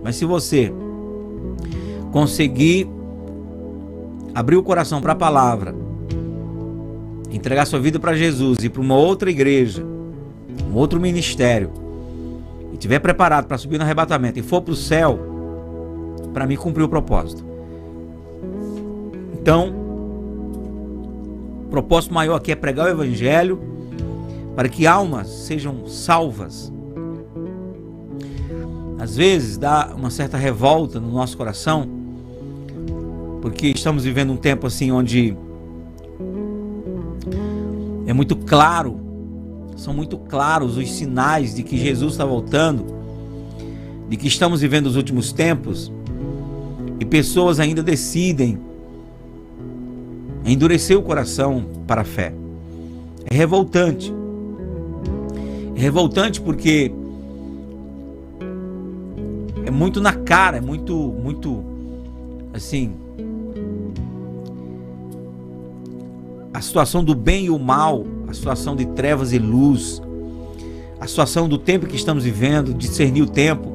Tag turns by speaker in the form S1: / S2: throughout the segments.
S1: Mas se você conseguir abrir o coração para a palavra, entregar sua vida para Jesus e para uma outra igreja, um outro ministério, e estiver preparado para subir no arrebatamento e for para o céu, para mim cumprir o propósito. Então, o propósito maior aqui é pregar o evangelho para que almas sejam salvas. Às vezes dá uma certa revolta no nosso coração, porque estamos vivendo um tempo assim onde é muito claro, são muito claros os sinais de que Jesus está voltando, de que estamos vivendo os últimos tempos, e pessoas ainda decidem endurecer o coração para a fé. É revoltante. É revoltante porque é muito na cara, é muito assim, a situação do bem e o mal, a situação de trevas e luz, a situação do tempo que estamos vivendo, discernir o tempo,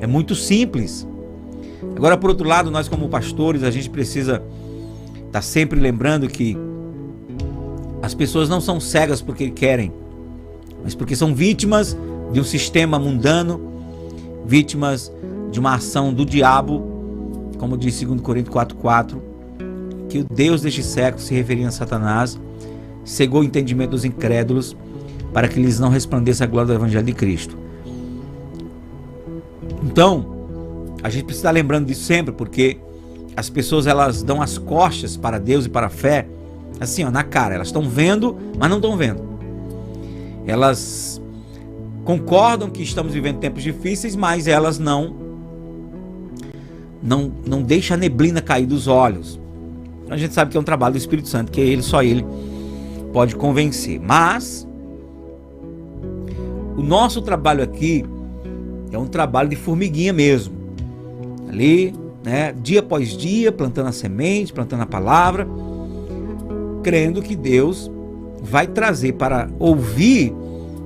S1: é muito simples. Agora, por outro lado, nós como pastores, a gente precisa estar sempre lembrando que as pessoas não são cegas porque querem, mas porque são vítimas de um sistema mundano, vítimas de uma ação do diabo, como diz 2 Coríntios 4,4, que o Deus deste século, se referindo a Satanás, cegou o entendimento dos incrédulos para que lhes não resplandeça a glória do Evangelho de Cristo. Então, a gente precisa estar lembrando disso sempre, porque as pessoas, elas dão as costas para Deus e para a fé, assim, ó, na cara. Elas estão vendo, mas não estão vendo. Elas concordam que estamos vivendo tempos difíceis, mas elas não deixam a neblina cair dos olhos. A gente sabe que é um trabalho do Espírito Santo, que só ele pode convencer. Mas o nosso trabalho aqui é um trabalho de formiguinha mesmo. Ali, né, dia após dia, plantando a semente, plantando a palavra, crendo que Deus vai trazer para ouvir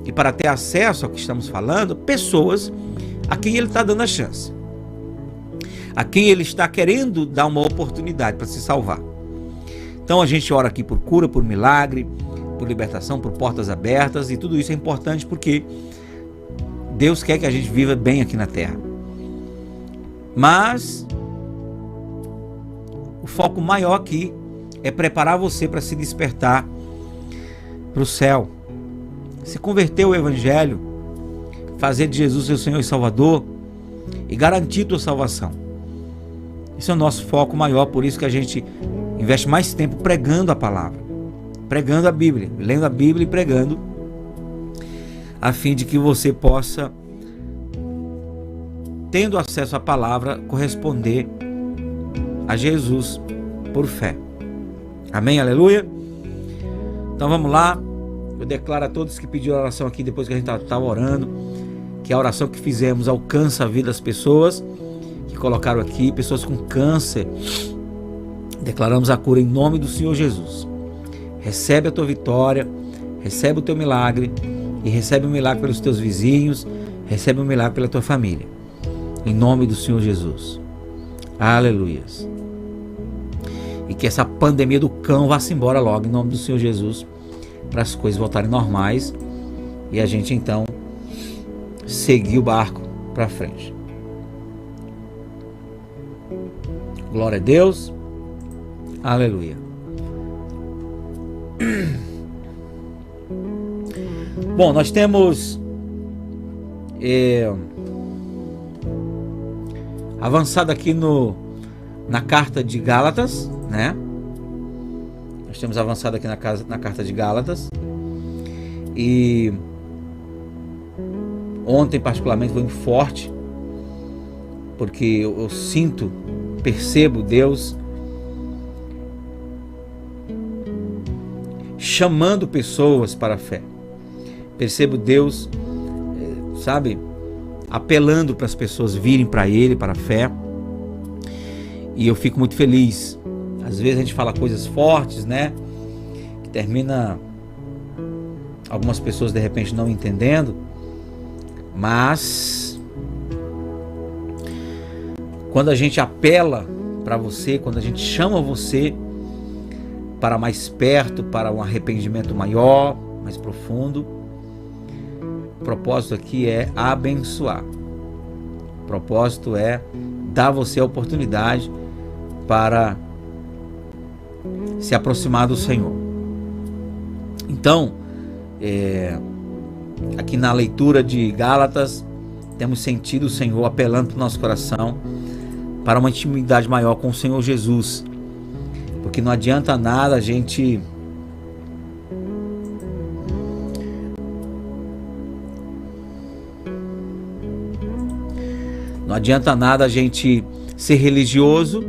S1: e para ter acesso ao que estamos falando, pessoas a quem Ele está dando a chance, a quem Ele está querendo dar uma oportunidade para se salvar. Então a gente ora aqui por cura, por milagre, por libertação, por portas abertas, e tudo isso é importante porque Deus quer que a gente viva bem aqui na terra. Mas o foco maior aqui é preparar você para se despertar para o céu, se converter ao Evangelho, fazer de Jesus seu Senhor e Salvador e garantir tua salvação. Esse é o nosso foco maior, por isso que a gente investe mais tempo pregando a palavra, pregando a Bíblia, lendo a Bíblia e pregando, a fim de que você possa, tendo acesso à palavra, corresponder a Jesus por fé. Amém? Aleluia? Então vamos lá. Eu declaro a todos que pediram oração aqui depois que a gente estava orando, que a oração que fizemos alcança a vida das pessoas que colocaram aqui, pessoas com câncer. Declaramos a cura em nome do Senhor Jesus. Recebe a tua vitória, recebe o teu milagre, e recebe o milagre pelos teus vizinhos, recebe o milagre pela tua família. Em nome do Senhor Jesus. Aleluias. E que essa pandemia do cão vá-se embora logo, em nome do Senhor Jesus, para as coisas voltarem normais e a gente então seguir o barco para frente. Glória a Deus. Aleluia. Bom, nós temos avançado aqui na carta de Gálatas, né? Nós temos avançado aqui na carta de Gálatas, e ontem particularmente foi muito forte, porque eu sinto, percebo Deus chamando pessoas para a fé. Percebo Deus, sabe, apelando para as pessoas virem para Ele, para a fé. E eu fico muito feliz. Às vezes a gente fala coisas fortes, né, que termina algumas pessoas de repente não entendendo, mas quando a gente apela para você, quando a gente chama você para mais perto, para um arrependimento maior, mais profundo, o propósito aqui é abençoar. O propósito é dar a você a oportunidade para se aproximar do Senhor. Então, aqui na leitura de Gálatas, temos sentido o Senhor apelando para o nosso coração para uma intimidade maior com o Senhor Jesus. Porque não adianta nada a gente ser religioso,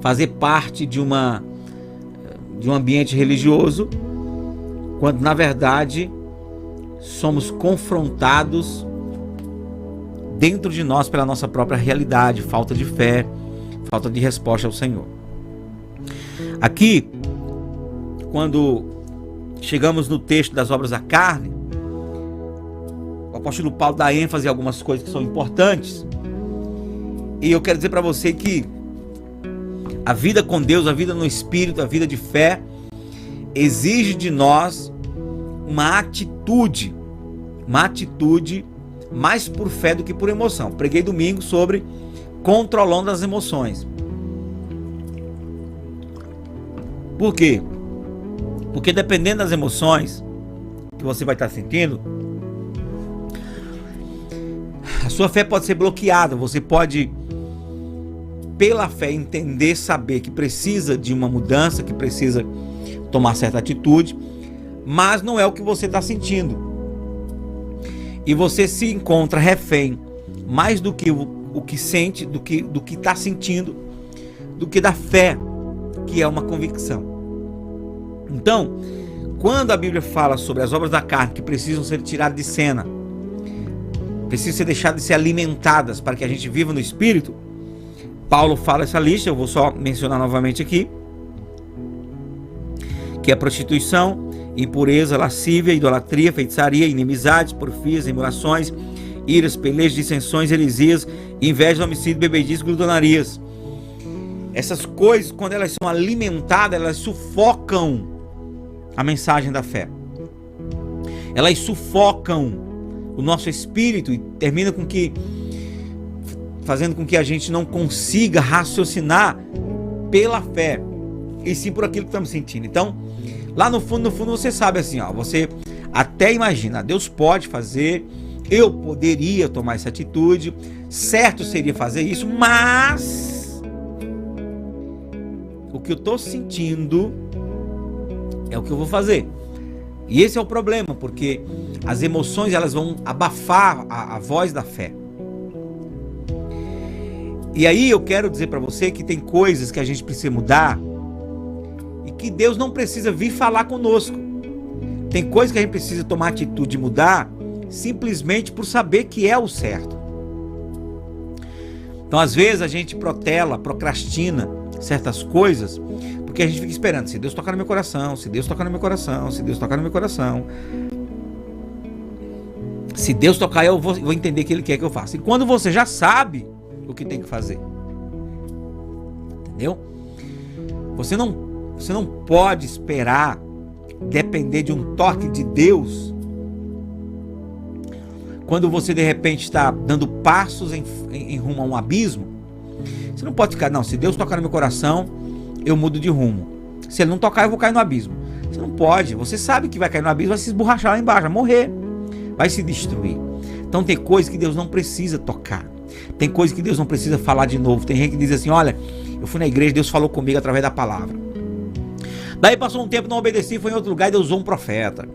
S1: fazer parte de um ambiente religioso, quando na verdade somos confrontados dentro de nós pela nossa própria realidade, falta de fé, falta de resposta ao Senhor. Aqui, quando chegamos no texto das obras da carne, o apóstolo Paulo dá ênfase em algumas coisas que são importantes, e eu quero dizer para você que a vida com Deus, a vida no Espírito, a vida de fé, exige de nós uma atitude mais por fé do que por emoção. Preguei domingo sobre controlando as emoções. Por quê? Porque dependendo das emoções que você vai estar sentindo, a sua fé pode ser bloqueada. Você pode, pela fé, entender, saber que precisa de uma mudança, que precisa tomar certa atitude, mas não é o que você está sentindo. E você se encontra refém mais do que o que sente, do que está sentindo, do que da fé, que é uma convicção. Então, quando a Bíblia fala sobre as obras da carne que precisam ser tiradas de cena, precisam ser deixadas de ser alimentadas para que a gente viva no Espírito, Paulo fala essa lista, eu vou só mencionar novamente aqui, que é prostituição, impureza, lascívia, idolatria, feitiçaria, inimizades, porfias, emulações, iras, pelejas, dissensões, heresias, inveja, homicídio, bebedice, gluttonarias. Essas coisas, quando elas são alimentadas, elas sufocam a mensagem da fé. Elas sufocam o nosso espírito e terminam fazendo com que a gente não consiga raciocinar pela fé, e sim por aquilo que estamos sentindo. Então, lá no fundo você sabe assim, ó, você até imagina, Deus pode fazer, eu poderia tomar essa atitude, certo seria fazer isso, mas o que eu estou sentindo é o que eu vou fazer. E esse é o problema, porque as emoções elas vão abafar a voz da fé. E aí eu quero dizer para você que tem coisas que a gente precisa mudar e que Deus não precisa vir falar conosco. Tem coisas que a gente precisa tomar atitude de mudar simplesmente por saber que é o certo. Então às vezes a gente procrastina certas coisas porque a gente fica esperando, se Deus tocar no meu coração, se Deus tocar no meu coração, se Deus tocar no meu coração, se Deus tocar eu vou entender o que Ele quer que eu faça. E quando você já sabe o que tem que fazer, entendeu? Você não pode esperar depender de um toque de Deus quando você de repente está dando passos em rumo a um abismo. Você não pode ficar, não, se Deus tocar no meu coração eu mudo de rumo, se Ele não tocar eu vou cair no abismo. Você não pode, você sabe que vai cair no abismo, vai se esborrachar lá embaixo, vai morrer, vai se destruir. Então tem coisas que Deus não precisa tocar, tem coisas que Deus não precisa falar de novo. Tem gente que diz assim, olha, eu fui na igreja, Deus falou comigo através da palavra. Daí passou um tempo, não obedeci, foi em outro lugar e Deus usou um profeta.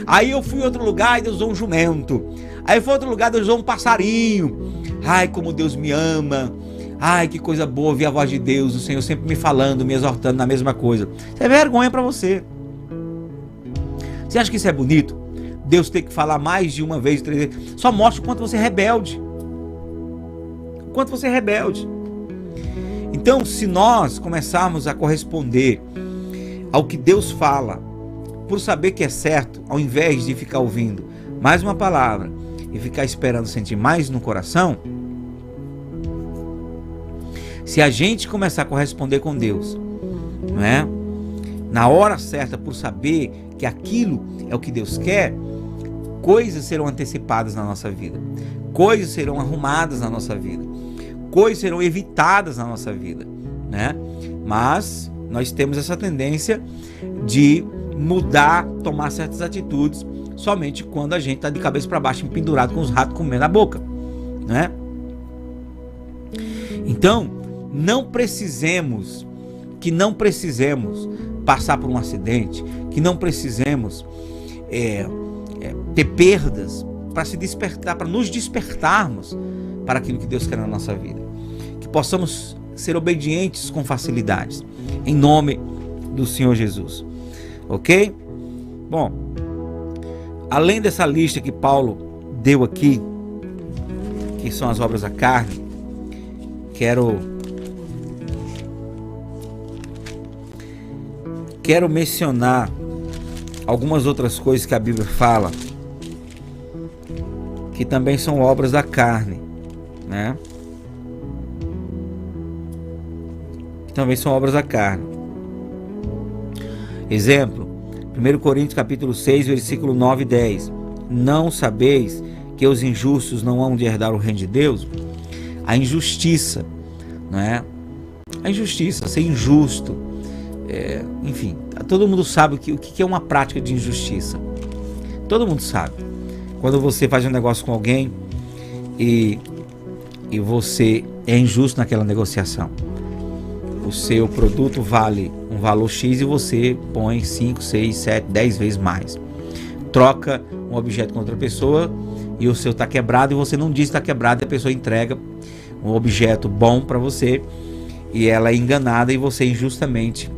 S1: Aí eu fui em outro lugar e Deus usou um jumento. Aí foi em outro lugar, Deus usou um passarinho. Ai, como Deus me ama. Ai, que coisa boa ouvir a voz de Deus, o Senhor sempre me falando, me exortando na mesma coisa. Isso é vergonha para você. Você acha que isso é bonito? Deus ter que falar mais de uma vez, 3 vezes. Só mostra o quanto você é rebelde. O quanto você é rebelde. Então, se nós começarmos a corresponder ao que Deus fala, por saber que é certo, ao invés de ficar ouvindo mais uma palavra e ficar esperando sentir mais no coração, Se a gente começar a corresponder com Deus, não é? Na hora certa, por saber que aquilo é o que Deus quer, coisas serão antecipadas na nossa vida, coisas serão arrumadas na nossa vida, coisas serão evitadas na nossa vida, né? Mas nós temos essa tendência de mudar, tomar certas atitudes somente quando a gente está de cabeça para baixo, pendurado com os ratos comendo a boca, né? Então, não precisemos passar por um acidente, que não precisemos ter perdas para se despertar, para nos despertarmos para aquilo que Deus quer na nossa vida, que possamos ser obedientes com facilidades, em nome do Senhor Jesus, ok? Bom, além dessa lista que Paulo deu aqui, que são as obras da carne, quero mencionar algumas outras coisas que a Bíblia fala, que também são obras da carne, né? Que também são obras da carne. Exemplo, 1 Coríntios capítulo 6, versículo 9 e 10. Não sabeis que os injustos não hão de herdar o reino de Deus? A injustiça, não é? A injustiça, ser injusto, enfim, todo mundo sabe o que é uma prática de injustiça. Todo mundo sabe. Quando você faz um negócio com alguém e você é injusto naquela negociação, o seu produto vale um valor X e você põe 5, 6, 7, 10 vezes mais. Troca um objeto com outra pessoa e o seu está quebrado e você não diz que está quebrado, e a pessoa entrega um objeto bom para você e ela é enganada e você injustamente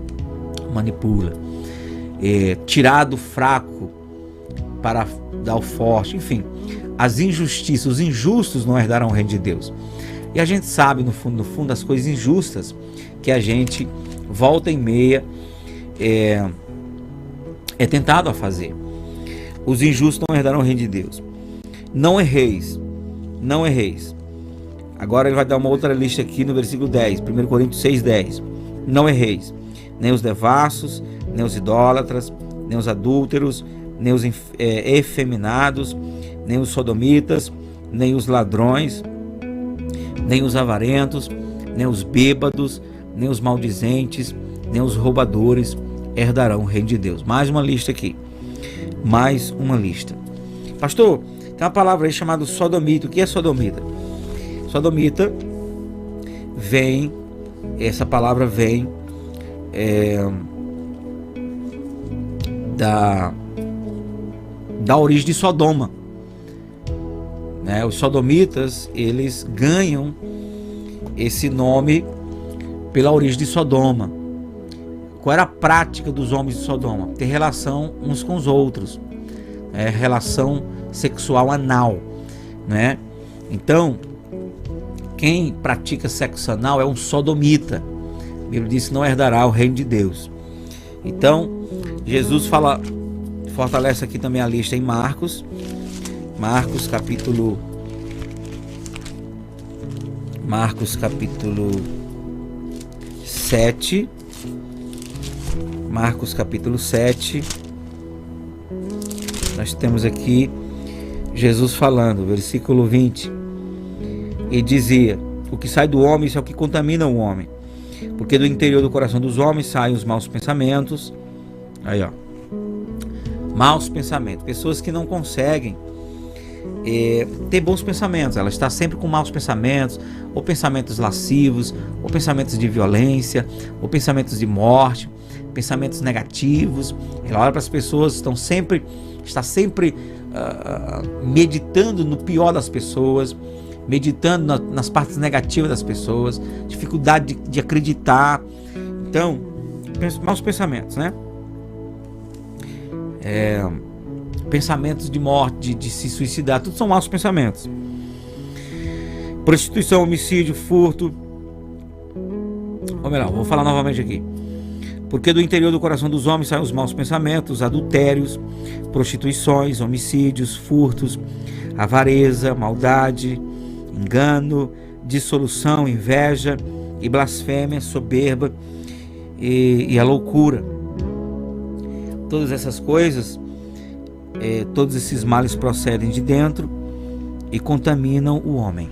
S1: manipula. Tirar do fraco para dar ao forte, enfim, as injustiças, os injustos não herdarão o reino de Deus. E a gente sabe no fundo das coisas injustas que a gente volta e meia é tentado a fazer. Os injustos não herdarão o reino de Deus. Não erreis, não erreis. Agora ele vai dar uma outra lista aqui no versículo 10, 1 Coríntios 6, 10. Não erreis, nem os devassos, nem os idólatras, nem os adúlteros, nem os efeminados, nem os sodomitas, nem os ladrões, nem os avarentos, nem os bêbados, nem os maldizentes, nem os roubadores herdarão o reino de Deus. Mais uma lista aqui. Mais uma lista. Pastor, tem uma palavra aí chamada sodomita. O que é sodomita? Sodomita vem, essa palavra vem da origem de Sodoma, né? Os sodomitas, eles ganham esse nome pela origem de Sodoma. Qual era a prática dos homens de Sodoma? Ter relação uns com os outros, relação sexual anal, né? Então, quem pratica sexo anal é um sodomita. A Bíblia diz que não herdará o reino de Deus. Então, Jesus fortalece aqui também a lista em Marcos capítulo 7. Marcos capítulo 7. Nós temos aqui Jesus falando, versículo 20. E dizia: o que sai do homem, isso é o que contamina o homem, porque do interior do coração dos homens saem os maus pensamentos. Aí, ó, maus pensamentos. Pessoas que não conseguem ter bons pensamentos, ela está sempre com maus pensamentos, ou pensamentos lascivos, ou pensamentos de violência, ou pensamentos de morte, pensamentos negativos. Ela olha para as pessoas, está sempre meditando no pior das pessoas, meditando nas partes negativas das pessoas, dificuldade de acreditar. Então, maus pensamentos, né? Pensamentos de morte, de se suicidar, tudo são maus pensamentos. Prostituição, homicídio, furto. Ou melhor, vou falar novamente aqui. Porque do interior do coração dos homens saem os maus pensamentos, adultérios, prostituições, homicídios, furtos, avareza, maldade, engano, dissolução, inveja e blasfêmia, soberba e a loucura. Todas essas coisas, todos esses males procedem de dentro e contaminam o homem.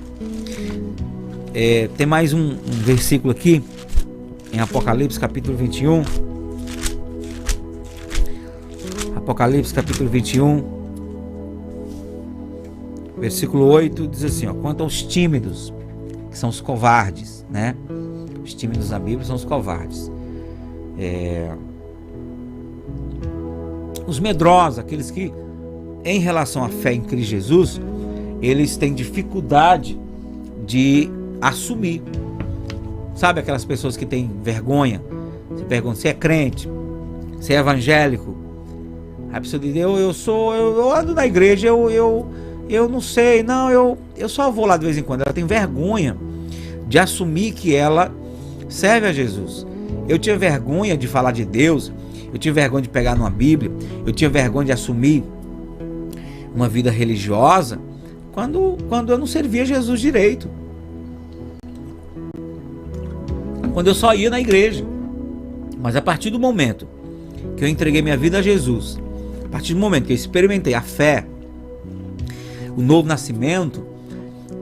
S1: Tem mais um versículo aqui em Apocalipse capítulo 21. Apocalipse capítulo 21, versículo 8, diz assim, quanto aos tímidos, que são os covardes, né? Os tímidos na Bíblia são os covardes. Os medrosos, aqueles que, em relação à fé em Cristo Jesus, eles têm dificuldade de assumir. Sabe aquelas pessoas que têm vergonha? Você pergunta, você é crente? Você é evangélico? Aí a pessoa diz, eu ando na igreja, eu não sei, não, eu só vou lá de vez em quando. Ela tem vergonha de assumir que ela serve a Jesus. Eu tinha vergonha de falar de Deus, eu tinha vergonha de pegar numa Bíblia, eu tinha vergonha de assumir uma vida religiosa quando eu não servia Jesus direito. Quando eu só ia na igreja. Mas a partir do momento que eu entreguei minha vida a Jesus, a partir do momento que eu experimentei a fé, o novo nascimento,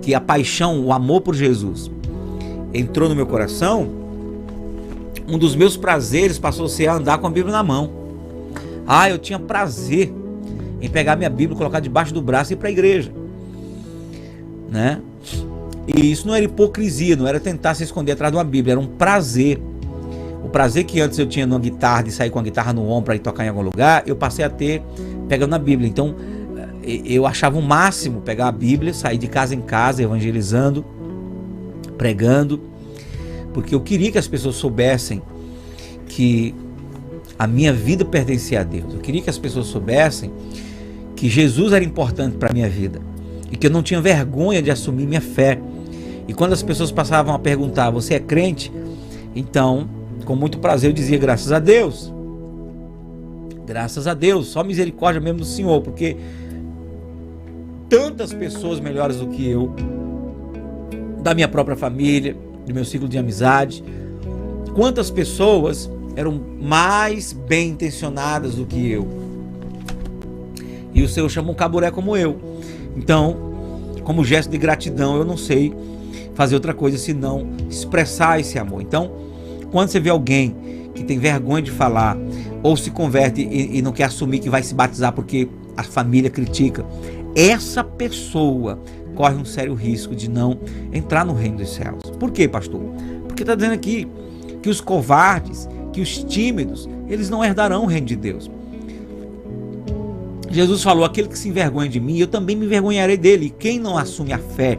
S1: que a paixão, o amor por Jesus entrou no meu coração, um dos meus prazeres passou a ser andar com a Bíblia na mão. Eu tinha prazer em pegar minha Bíblia, colocar debaixo do braço e ir para a igreja, né? E isso não era hipocrisia, não era tentar se esconder atrás de uma Bíblia, era um prazer. O prazer que antes eu tinha numa guitarra, de sair com a guitarra no ombro para ir tocar em algum lugar, eu passei a ter pegando a Bíblia. Então eu achava o máximo pegar a Bíblia, sair de casa em casa, evangelizando, pregando, porque eu queria que as pessoas soubessem que a minha vida pertencia a Deus. Eu queria que as pessoas soubessem que Jesus era importante para a minha vida e que eu não tinha vergonha de assumir minha fé. E quando as pessoas passavam a perguntar, você é crente? Então, com muito prazer eu dizia, graças a Deus. Graças a Deus, só misericórdia mesmo do Senhor, porque tantas pessoas melhores do que eu, da minha própria família, do meu ciclo de amizade, quantas pessoas eram mais bem intencionadas do que eu. E o Senhor chama um caburé como eu. Então, como gesto de gratidão, eu não sei fazer outra coisa senão expressar esse amor. Então, quando você vê alguém que tem vergonha de falar, ou se converte e não quer assumir que vai se batizar porque a família critica, essa pessoa corre um sério risco de não entrar no reino dos céus. Por quê, pastor? Porque está dizendo aqui que os covardes, que os tímidos, eles não herdarão o reino de Deus. Jesus falou, aquele que se envergonha de mim, eu também me envergonharei dele. E quem não assume a fé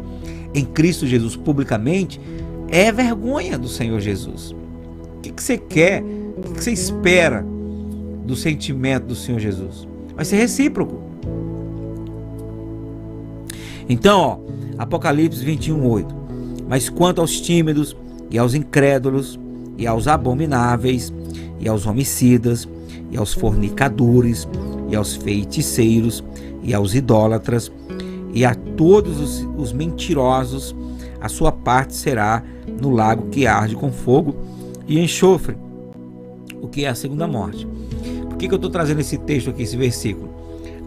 S1: em Cristo Jesus publicamente, é vergonha do Senhor Jesus. O que você quer? O que você espera do sentimento do Senhor Jesus? Vai ser recíproco. Então, Apocalipse 21:8. Mas quanto aos tímidos, e aos incrédulos, e aos abomináveis, e aos homicidas, e aos fornicadores, e aos feiticeiros, e aos idólatras, e a todos os mentirosos, a sua parte será no lago que arde com fogo e enxofre, o que é a segunda morte. Por que eu estou trazendo esse texto aqui, esse versículo?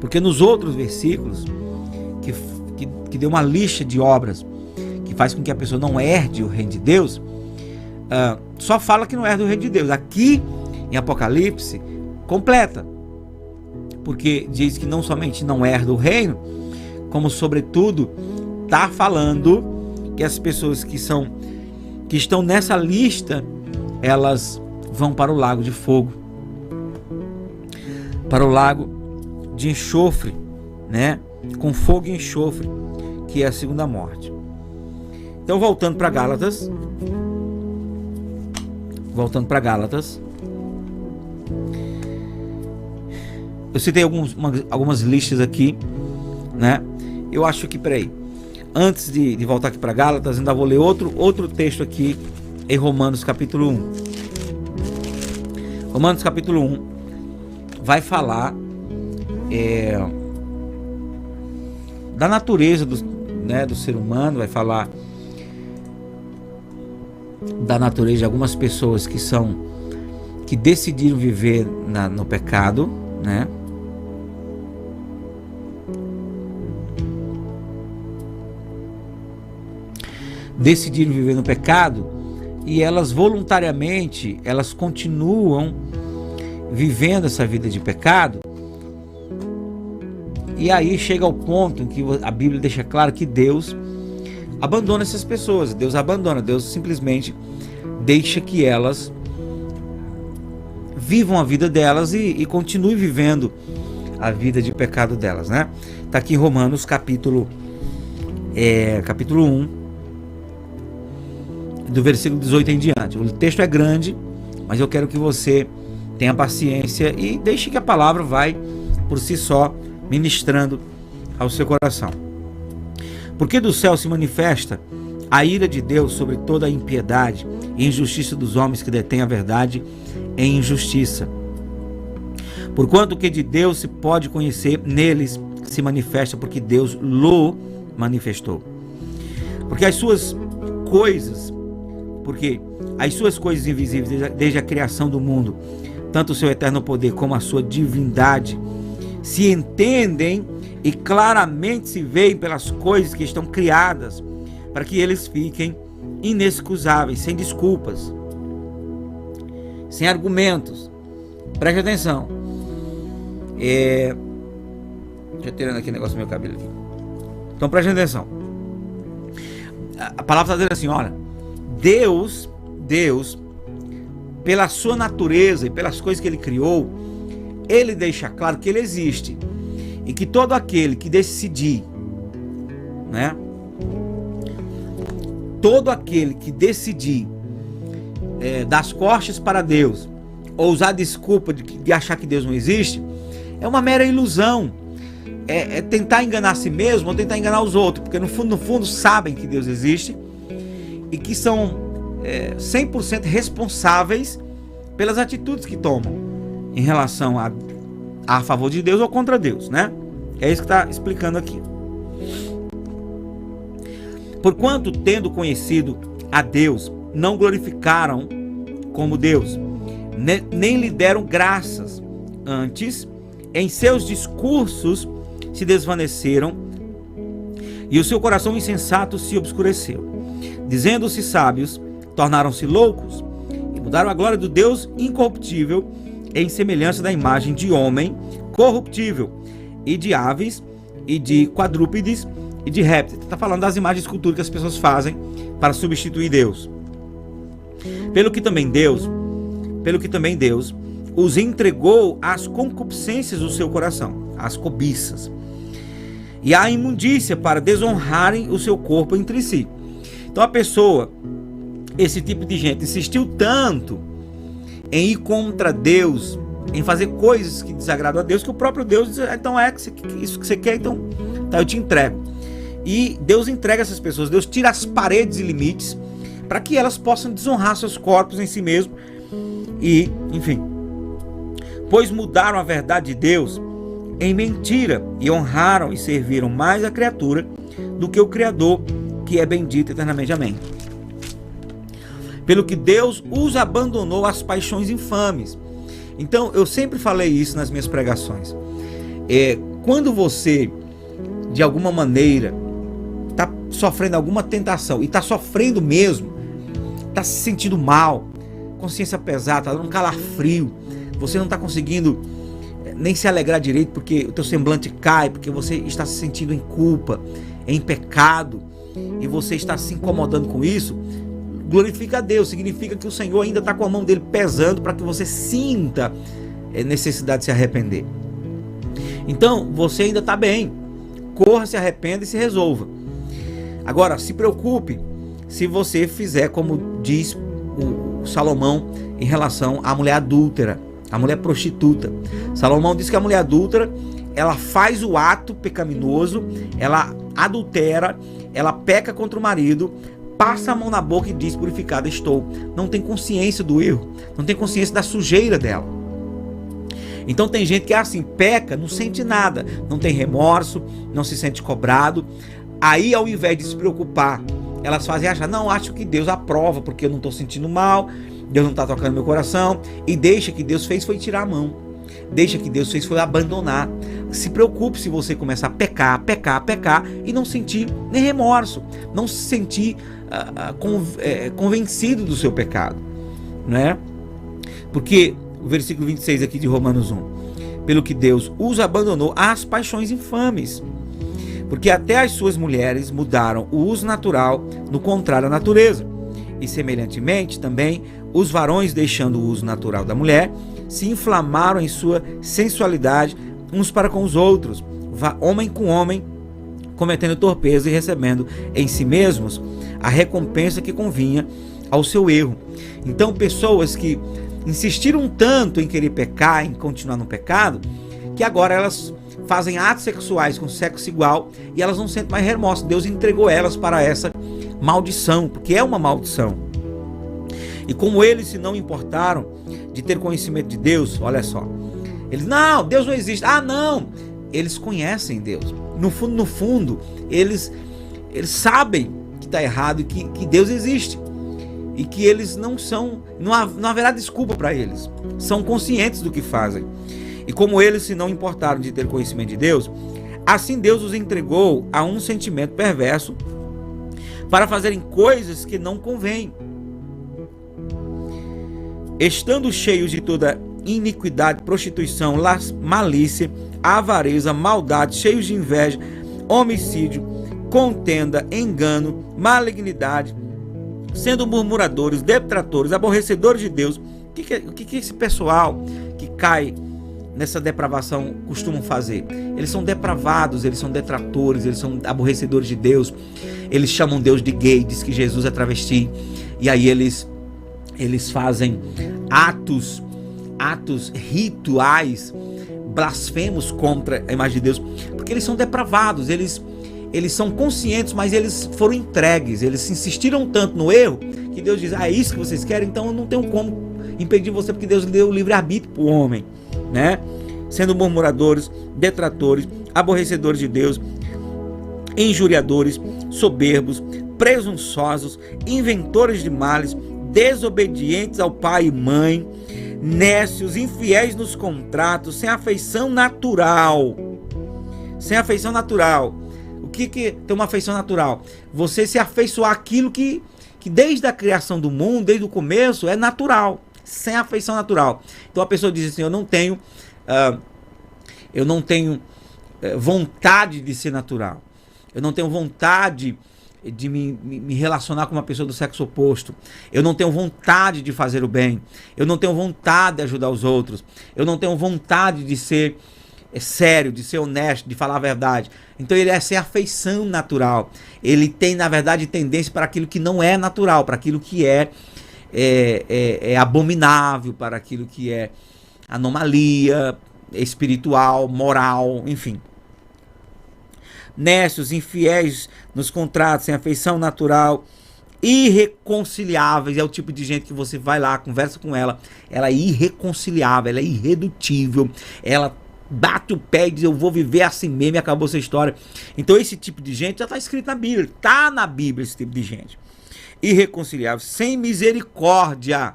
S1: Porque nos outros versículos, que deu uma lista de obras que faz com que a pessoa não herde o reino de Deus, só fala que não herde o reino de Deus. Aqui em Apocalipse completa, porque diz que não somente não herda o reino, como sobretudo está falando que as pessoas que estão nessa lista, elas vão para o lago de fogo, para o lago de enxofre, né? Com fogo e enxofre, que é a segunda morte. Então, voltando para Gálatas, eu citei algumas listas aqui, né? Eu acho que, antes de voltar aqui para Gálatas, ainda vou ler outro texto aqui em Romanos capítulo 1. Romanos capítulo 1 vai falar da natureza do ser humano, vai falar da natureza de algumas pessoas que decidiram viver no pecado, né? Decidiram viver no pecado, e elas voluntariamente, elas continuam vivendo essa vida de pecado. E aí chega ao ponto em que a Bíblia deixa claro que Deus abandona essas pessoas. Deus simplesmente deixa que elas vivam a vida delas e continuem vivendo a vida de pecado delas, né? Tá aqui em Romanos capítulo 1, do versículo 18 em diante. O texto é grande, mas eu quero que você tenha paciência e deixe que a palavra vai por si só ministrando ao seu coração. Porque do céu se manifesta a ira de Deus sobre toda a impiedade e injustiça dos homens que detêm a verdade em injustiça. Porquanto que de Deus se pode conhecer, neles se manifesta, porque Deus lo manifestou. Porque as suas coisas invisíveis desde a criação do mundo, tanto o seu eterno poder como a sua divindade, se entendem e claramente se veem pelas coisas que estão criadas, para que eles fiquem inexcusáveis, sem desculpas, sem argumentos. Preste atenção. Deixa eu tirando aqui o negócio do meu cabelo aqui. Então preste atenção. A palavra está dizendo assim, olha, Deus, pela sua natureza e pelas coisas que ele criou, ele deixa claro que ele existe. E que todo aquele que decidir, né? Todo aquele que decidir dar as costas para Deus, ou usar a desculpa de achar que Deus não existe, é uma mera ilusão. É tentar enganar a si mesmo ou tentar enganar os outros, porque no fundo sabem que Deus existe e que são 100% responsáveis pelas atitudes que tomam em relação a favor de Deus ou contra Deus, né? É isso que está explicando aqui. Porquanto, tendo conhecido a Deus, não glorificaram como Deus, nem lhe deram graças. Antes, em seus discursos se desvaneceram e o seu coração insensato se obscureceu. Dizendo-se sábios, tornaram-se loucos e mudaram a glória do Deus incorruptível em semelhança da imagem de homem corruptível e de aves e de quadrúpedes e de répteis. Está falando das imagens de escultura que as pessoas fazem para substituir Deus. Pelo que também Deus os entregou às concupiscências do seu coração, às cobiças, e à imundícia, para desonrarem o seu corpo entre si. Então a pessoa, esse tipo de gente, insistiu tanto em ir contra Deus, em fazer coisas que desagradam a Deus, que o próprio Deus diz, então isso que você quer, então tá, eu te entrego. E Deus entrega essas pessoas, Deus tira as paredes e limites para que elas possam desonrar seus corpos em si mesmo. E, enfim, pois mudaram a verdade de Deus em mentira e honraram e serviram mais a criatura do que o Criador, que é bendito eternamente. Amém. Pelo que Deus os abandonou às paixões infames. Então, eu sempre falei isso nas minhas pregações. Quando você, de alguma maneira, está sofrendo alguma tentação, e está sofrendo mesmo, está se sentindo mal, consciência pesada, está dando um calafrio, você não está conseguindo nem se alegrar direito, porque o teu semblante cai, porque você está se sentindo em culpa, em pecado, e você está se incomodando com isso, glorifica a Deus, significa que o Senhor ainda está com a mão dele pesando para que você sinta necessidade de se arrepender. Então, você ainda está bem, corra, se arrependa e se resolva. Agora, se preocupe se você fizer como diz o Salomão em relação à mulher adúltera, a mulher prostituta. Salomão diz que a mulher adúltera, ela faz o ato pecaminoso, ela adultera, ela peca contra o marido, passa a mão na boca e diz, purificada estou. Não tem consciência do erro, não tem consciência da sujeira dela. Então tem gente que é assim, peca, não sente nada, não tem remorso, não se sente cobrado. Aí, ao invés de se preocupar elas fazem achar, não, acho que Deus aprova, porque eu não estou sentindo mal, Deus não está tocando meu coração, e deixa que Deus fez foi tirar a mão, deixa que Deus fez foi abandonar. Se preocupe se você começar a pecar e não sentir nem remorso, não se sentir convencido do seu pecado, né? Porque o versículo 26 aqui de Romanos 1, pelo que Deus os abandonou às paixões infames, porque até as suas mulheres mudaram o uso natural no contrário à natureza, e semelhantemente também os varões, deixando o uso natural da mulher, se inflamaram em sua sensualidade uns para com os outros, homem com homem, cometendo torpeza e recebendo em si mesmos a recompensa que convinha ao seu erro. Então, pessoas que insistiram tanto em querer pecar, em continuar no pecado, que agora elas fazem atos sexuais com sexo igual e elas não sentem mais remorso. Deus entregou elas para essa maldição, porque é uma maldição. E como eles se não importaram de ter conhecimento de Deus, olha só, eles, não, Deus não existe. Ah, não, eles conhecem Deus. No fundo, eles sabem que está errado e que Deus existe. E que eles não haverá desculpa para eles. São conscientes do que fazem. E como eles se não importaram de ter conhecimento de Deus, assim Deus os entregou a um sentimento perverso para fazerem coisas que não convêm. Estando cheios de toda iniquidade, prostituição, malícia, avareza, maldade, cheios de inveja, homicídio, contenda, engano, malignidade, sendo murmuradores, detratores, aborrecedores de Deus. O que esse pessoal que cai nessa depravação costumam fazer? Eles são depravados, eles são detratores, eles são aborrecedores de Deus, eles chamam Deus de gay, diz que Jesus é travesti, e aí eles fazem atos rituais, blasfemos contra a imagem de Deus, porque eles são depravados, eles são conscientes, mas eles foram entregues, eles insistiram tanto no erro, que Deus diz, é isso que vocês querem, então eu não tenho como impedir você, porque Deus deu o livre-arbítrio para o homem, né? Sendo murmuradores, detratores, aborrecedores de Deus, injuriadores, soberbos, presunçosos, inventores de males, desobedientes ao pai e mãe, nécios, infiéis nos contratos, sem afeição natural. Sem afeição natural. O que tem uma afeição natural? Você se afeiçoar àquilo que desde a criação do mundo, desde o começo, é natural. Sem afeição natural. Então a pessoa diz assim, eu não tenho vontade de ser natural. Eu não tenho vontade de me relacionar com uma pessoa do sexo oposto. Eu não tenho vontade de fazer o bem. Eu não tenho vontade de ajudar os outros. Eu não tenho vontade de ser sério, de ser honesto, de falar a verdade. Então ele é sem afeição natural. Ele tem, na verdade, tendência para aquilo que não é natural, para aquilo que é abominável, para aquilo que é anomalia espiritual, moral, enfim. Nécios, infiéis nos contratos, sem afeição natural, irreconciliáveis. É o tipo de gente que você vai lá, conversa com ela, ela é irreconciliável, ela é irredutível, ela bate o pé e diz, eu vou viver assim mesmo e acabou essa história. Então esse tipo de gente já está escrito na Bíblia, está na Bíblia esse tipo de gente. Irreconciliável, sem misericórdia,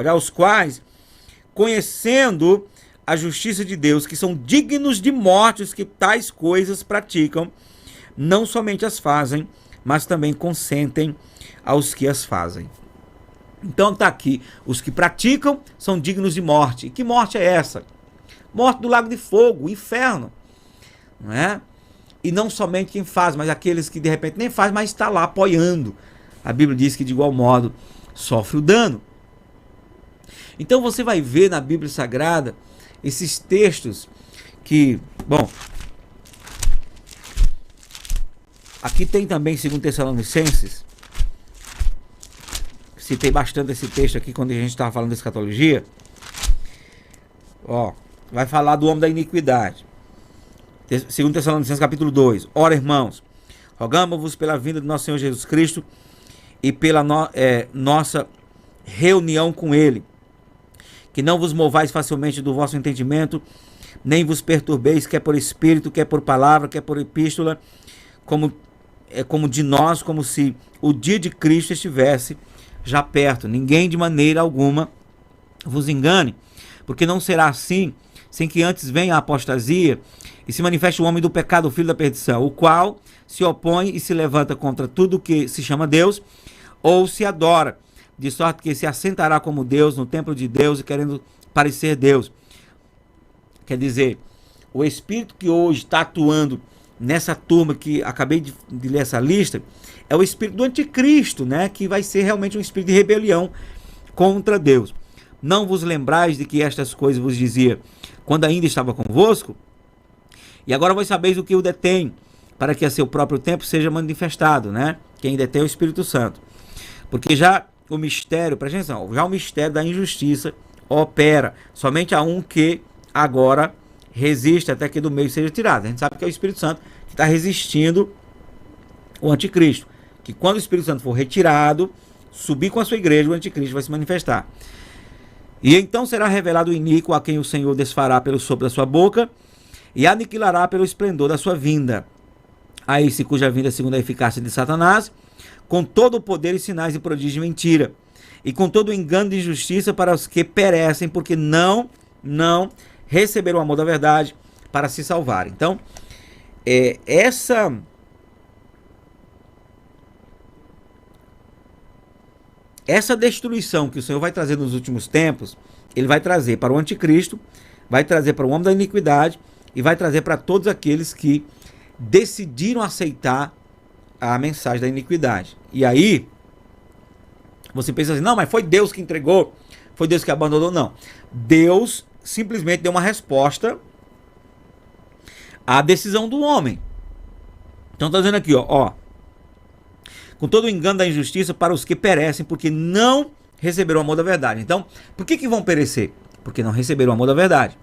S1: aos quais, conhecendo a justiça de Deus, que são dignos de morte os que tais coisas praticam, não somente as fazem, mas também consentem aos que as fazem. Então está aqui, os que praticam são dignos de morte. Que morte é essa? Morte do lago de fogo, o inferno, não é? E não somente quem faz, mas aqueles que de repente nem faz, mas está lá apoiando. A Bíblia diz que de igual modo sofre o dano. Então você vai ver na Bíblia Sagrada esses textos que, bom, aqui tem também 2 Tessalonicenses. Citei bastante esse texto aqui quando a gente estava falando de escatologia. Ó, vai falar do homem da iniquidade. 2 Tessalonicenses capítulo 2. Ora, irmãos, rogamos-vos pela vinda de nosso Senhor Jesus Cristo e pela nossa reunião com Ele, que não vos movais facilmente do vosso entendimento, nem vos perturbeis, quer por espírito, quer por palavra, quer por epístola, como é como de nós, como se o dia de Cristo estivesse já perto. Ninguém de maneira alguma vos engane, porque não será assim, sem que antes venha a apostasia e se manifeste o homem do pecado, o filho da perdição, o qual se opõe e se levanta contra tudo que se chama Deus ou se adora, de sorte que se assentará como Deus no templo de Deus e querendo parecer Deus. Quer dizer, o espírito que hoje está atuando nessa turma que acabei de ler essa lista, é o espírito do anticristo, né? Que vai ser realmente um espírito de rebelião contra Deus. Não vos lembrais de que estas coisas vos dizia quando ainda estava convosco? E agora vós sabeis o que o detém, para que a seu próprio tempo seja manifestado, né? Quem detém é o Espírito Santo. Porque já o mistério, presta atenção, já o mistério da injustiça opera somente a um que agora resiste até que do meio seja tirado. A gente sabe que é o Espírito Santo que está resistindo o anticristo. Que quando o Espírito Santo for retirado, subir com a sua igreja, o anticristo vai se manifestar. E então será revelado o iníquo, a quem o Senhor desfará pelo sopro da sua boca e aniquilará pelo esplendor da sua vinda. A esse cuja vinda é segundo a eficácia de Satanás, com todo o poder e sinais e prodígios de mentira, e com todo o engano de injustiça para os que perecem, porque não receberam o amor da verdade para se salvar. Então, essa destruição que o Senhor vai trazer nos últimos tempos, ele vai trazer para o anticristo, vai trazer para o homem da iniquidade e vai trazer para todos aqueles que decidiram aceitar a mensagem da iniquidade. E aí, você pensa assim, não, mas foi Deus que entregou, foi Deus que abandonou. Não, Deus simplesmente deu uma resposta à decisão do homem. Então está dizendo aqui, ó, com todo o engano da injustiça para os que perecem, porque não receberam o amor da verdade. Então, por que vão perecer? Porque não receberam o amor da verdade.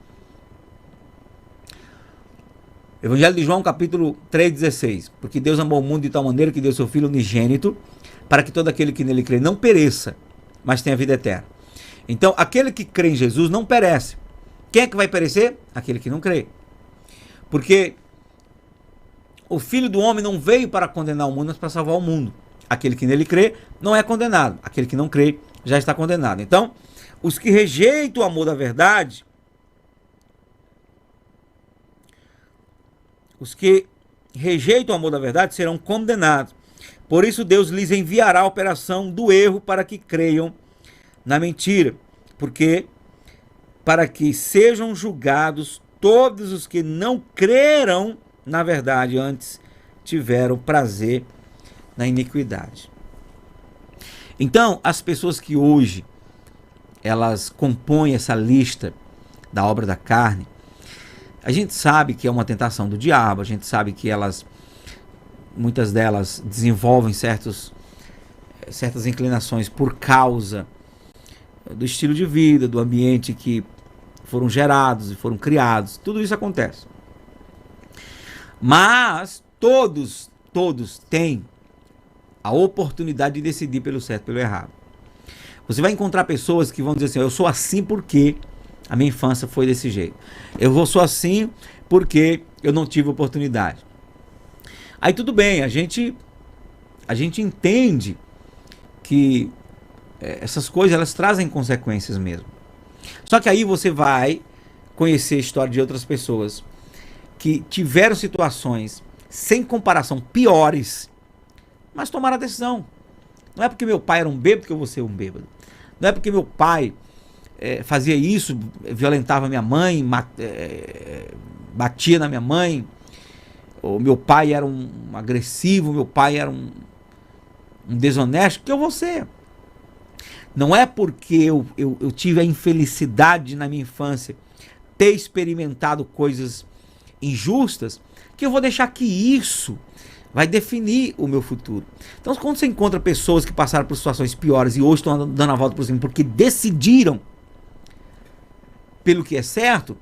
S1: Evangelho de João, capítulo 3,16. Porque Deus amou o mundo de tal maneira que deu seu Filho unigênito, para que todo aquele que nele crê não pereça, mas tenha vida eterna. Então, aquele que crê em Jesus não perece. Quem é que vai perecer? Aquele que não crê. Porque o Filho do Homem não veio para condenar o mundo, mas para salvar o mundo. Aquele que nele crê não é condenado. Aquele que não crê já está condenado. Então, os que rejeitam o amor da verdade, serão condenados. Por isso Deus lhes enviará a operação do erro para que creiam na mentira. Porque para que sejam julgados todos os que não creram na verdade, antes tiveram prazer na iniquidade. Então, as pessoas que hoje elas compõem essa lista da obra da carne, a gente sabe que é uma tentação do diabo, a gente sabe que muitas delas desenvolvem certas inclinações por causa do estilo de vida, do ambiente que foram gerados e foram criados, tudo isso acontece. Mas todos têm a oportunidade de decidir pelo certo e pelo errado. Você vai encontrar pessoas que vão dizer assim, eu sou assim porque a minha infância foi desse jeito. Eu sou assim porque eu não tive oportunidade. Aí tudo bem, a gente entende que essas coisas elas trazem consequências mesmo. Só que aí você vai conhecer a história de outras pessoas que tiveram situações sem comparação piores, mas tomaram a decisão. Não é porque meu pai era um bêbado que eu vou ser um bêbado. Não é porque meu pai fazia isso, violentava minha mãe, batia na minha mãe, ou meu pai era um agressivo, meu pai era um desonesto, que eu vou ser. Não é porque eu tive a infelicidade na minha infância ter experimentado coisas injustas, que eu vou deixar que isso vai definir o meu futuro. Então, quando você encontra pessoas que passaram por situações piores e hoje estão dando a volta por cima porque decidiram pelo que é certo,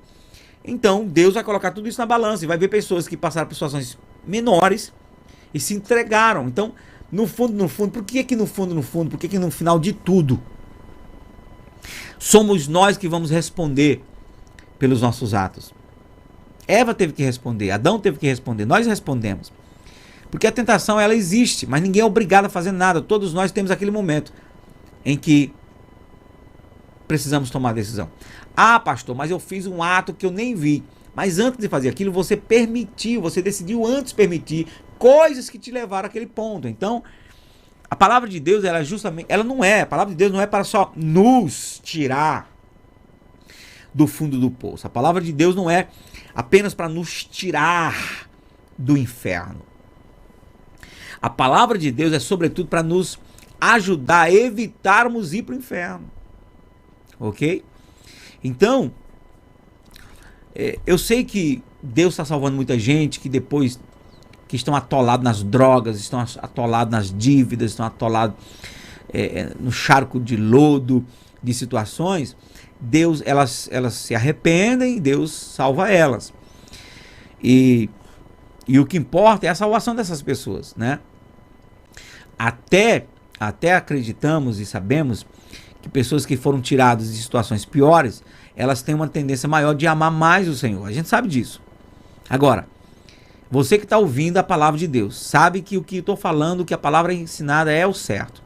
S1: então Deus vai colocar tudo isso na balança e vai ver pessoas que passaram por situações menores e se entregaram. Então, no fundo, por que no fundo, por que no final de tudo somos nós que vamos responder pelos nossos atos? Eva teve que responder, Adão teve que responder, nós respondemos. Porque a tentação, ela existe, mas ninguém é obrigado a fazer nada. Todos nós temos aquele momento em que precisamos tomar a decisão. Ah, pastor, mas eu fiz um ato que eu nem vi. Mas antes de fazer aquilo, você permitiu, você decidiu antes permitir coisas que te levaram àquele ponto. Então, a palavra de Deus, ela justamente, a palavra de Deus não é para só nos tirar do fundo do poço. A palavra de Deus não é apenas para nos tirar do inferno. A palavra de Deus é sobretudo para nos ajudar a evitarmos ir para o inferno. Ok? Então, eu sei que Deus está salvando muita gente que depois que estão atolados nas drogas, estão atolados nas dívidas, estão atolados no charco de lodo, de situações. Deus, elas se arrependem, Deus salva elas. E o que importa é a salvação dessas pessoas, né? Até acreditamos e sabemos que pessoas que foram tiradas de situações piores, elas têm uma tendência maior de amar mais o Senhor. A gente sabe disso. Agora, você que está ouvindo a palavra de Deus, sabe que o que estou falando, que a palavra ensinada é o certo.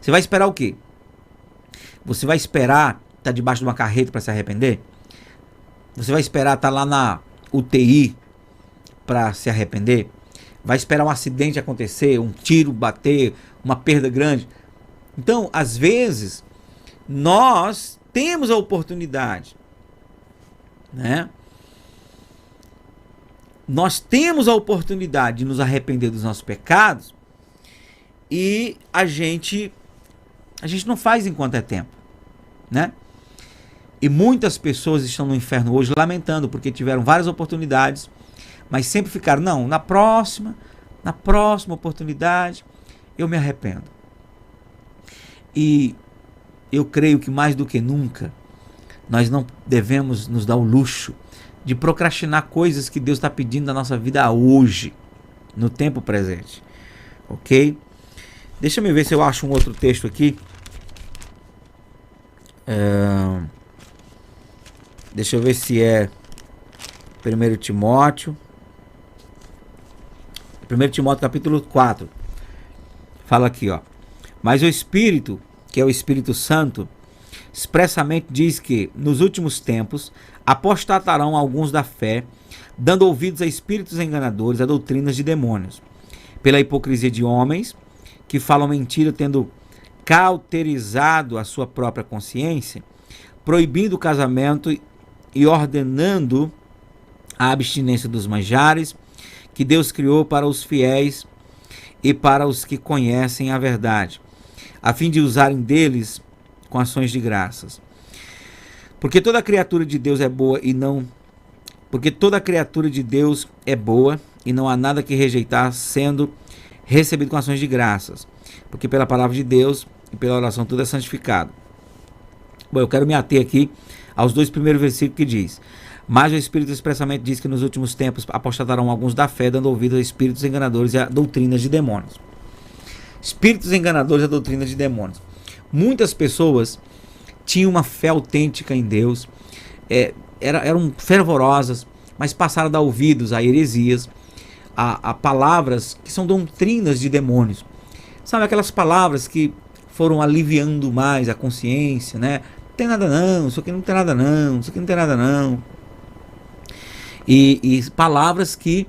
S1: Você vai esperar o quê? Você vai esperar estar debaixo de uma carreta para se arrepender? Você vai esperar estar lá na UTI para se arrepender? Vai esperar um acidente acontecer, um tiro bater, uma perda grande? Então, às vezes, nós temos a oportunidade, né? Nós temos a oportunidade de nos arrepender dos nossos pecados e a gente não faz enquanto é tempo, né? E muitas pessoas estão no inferno hoje lamentando porque tiveram várias oportunidades, mas sempre ficaram, não, na próxima oportunidade eu me arrependo. E eu creio que mais do que nunca nós não devemos nos dar o luxo de procrastinar coisas que Deus está pedindo na nossa vida hoje, no tempo presente, ok? Deixa eu ver se eu acho um outro texto aqui. Deixa eu ver se é 1 Timóteo. 1 Timóteo capítulo 4. Fala aqui, ó. Mas o Espírito, que é o Espírito Santo, expressamente diz que nos últimos tempos apostatarão alguns da fé, dando ouvidos a espíritos enganadores, a doutrinas de demônios, pela hipocrisia de homens que falam mentira, tendo cauterizado a sua própria consciência, proibindo o casamento e ordenando a abstinência dos manjares que Deus criou para os fiéis e para os que conhecem a verdade, a fim de usarem deles com ações de graças. Porque toda criatura de Deus é boa e não... Porque toda criatura de Deus é boa e não há nada que rejeitar, sendo recebido com ações de graças. Porque pela palavra de Deus e pela oração tudo é santificado. Bom, eu quero me ater aqui aos 2 primeiros versículos que diz: mas o Espírito expressamente diz que nos últimos tempos apostatarão alguns da fé, dando ouvido a espíritos enganadores e a doutrinas de demônios. Espíritos enganadores e a doutrina de demônios. Muitas pessoas tinham uma fé autêntica em Deus, eram fervorosas, mas passaram a dar ouvidos a heresias, a palavras que são doutrinas de demônios. Sabe, aquelas palavras que foram aliviando mais a consciência, né? Não tem nada não, isso aqui não tem nada não, isso aqui não tem nada não. E palavras que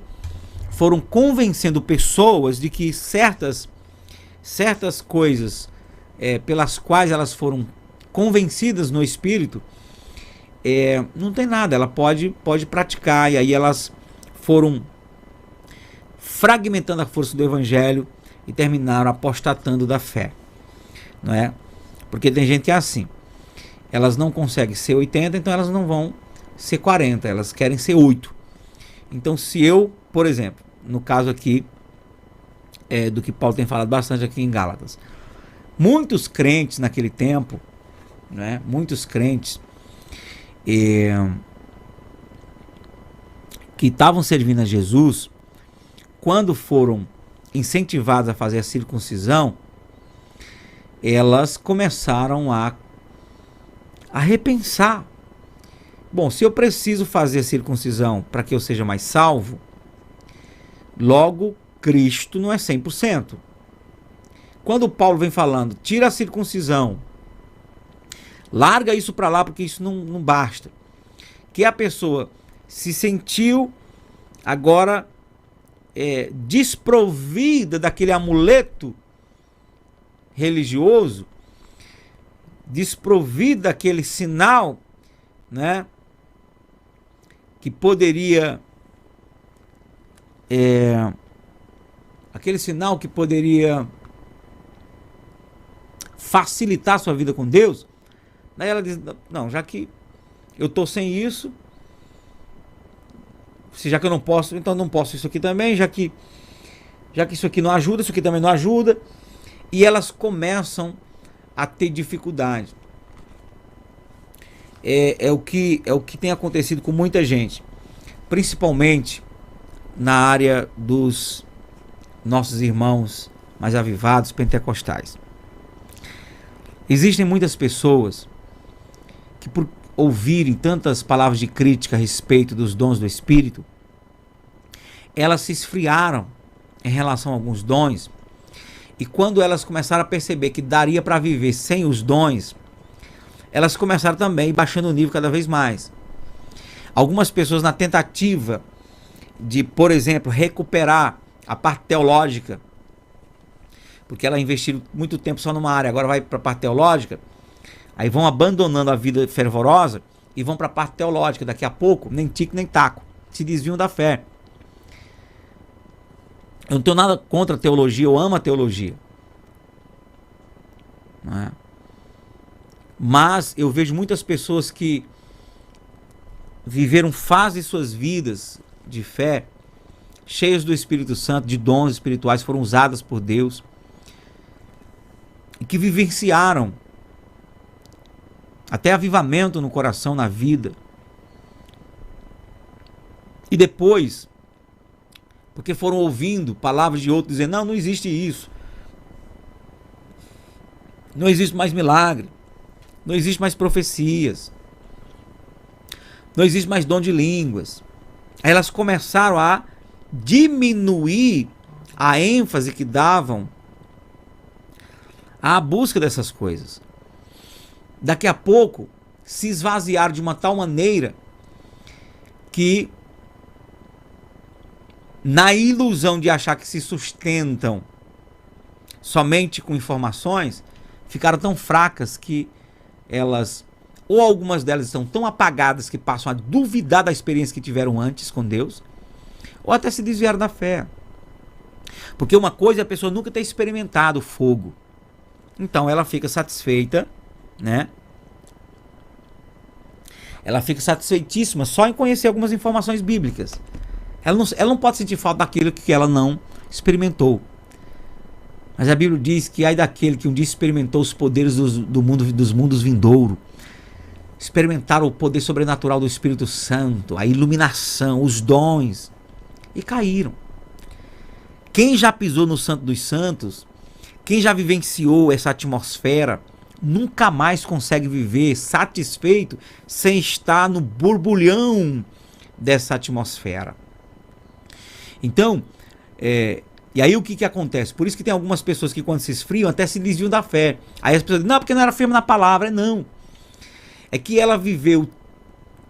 S1: foram convencendo pessoas de que certas coisas pelas quais elas foram convencidas no espírito, não tem nada, ela pode praticar, e aí elas foram fragmentando a força do evangelho e terminaram apostatando da fé, não é? Porque tem gente que é assim, elas não conseguem ser 80, então elas não vão ser 40, elas querem ser 8. Então, se eu, por exemplo, no caso aqui do que Paulo tem falado bastante aqui em Gálatas, muitos crentes naquele tempo, né, muitos crentes que estavam servindo a Jesus, quando foram incentivados a fazer a circuncisão, elas começaram a repensar. Bom, se eu preciso fazer a circuncisão para que eu seja mais salvo, logo Cristo não é 100%. Quando Paulo vem falando, tira a circuncisão, larga isso para lá porque isso não basta. Que a pessoa se sentiu agora desprovida daquele amuleto religioso, desprovida daquele sinal, né, que poderia facilitar a sua vida com Deus. Daí ela diz, não, já que eu tô sem isso, já que eu não posso, então não posso isso aqui também, já que isso aqui não ajuda, isso aqui também não ajuda, e elas começam a ter dificuldade. É o que tem acontecido com muita gente, principalmente na área dos nossos irmãos mais avivados, pentecostais. Existem muitas pessoas que, por ouvirem tantas palavras de crítica a respeito dos dons do Espírito, elas se esfriaram em relação a alguns dons, e quando elas começaram a perceber que daria para viver sem os dons, elas começaram também baixando o nível cada vez mais. Algumas pessoas, na tentativa de, por exemplo, recuperar a parte teológica, porque ela investiu muito tempo só numa área, agora vai para a parte teológica, aí vão abandonando a vida fervorosa e vão para a parte teológica. Daqui a pouco, nem tico nem taco, se desviam da fé. Eu não tenho nada contra a teologia, eu amo a teologia, não é? Mas eu vejo muitas pessoas que viveram fases de suas vidas de fé, cheias do Espírito Santo, de dons espirituais, foram usadas por Deus, e que vivenciaram até avivamento no coração, na vida. E depois, porque foram ouvindo palavras de outros dizendo, não existe isso, não existe mais milagre, não existe mais profecias, não existe mais dom de línguas. Aí elas começaram a diminuir a ênfase que davam à busca dessas coisas. Daqui a pouco se esvaziaram de uma tal maneira que, na ilusão de achar que se sustentam somente com informações, ficaram tão fracas que elas, ou algumas delas estão tão apagadas que passam a duvidar da experiência que tiveram antes com Deus, ou até se desviaram da fé. Porque uma coisa é a pessoa nunca ter experimentado fogo. Então ela fica satisfeita, né? Ela fica satisfeitíssima só em conhecer algumas informações bíblicas. Ela não pode sentir falta daquilo que ela não experimentou. Mas a Bíblia diz que ai daquele que um dia experimentou os poderes dos mundos vindouro, experimentaram o poder sobrenatural do Espírito Santo, a iluminação, os dons, e caíram. Quem já pisou no Santo dos Santos, quem já vivenciou essa atmosfera, nunca mais consegue viver satisfeito sem estar no borbulhão dessa atmosfera. Então, e aí o que acontece? Por isso que tem algumas pessoas que quando se esfriam até se desviam da fé. Aí as pessoas dizem, não, porque não era firme na palavra. Não. É que ela viveu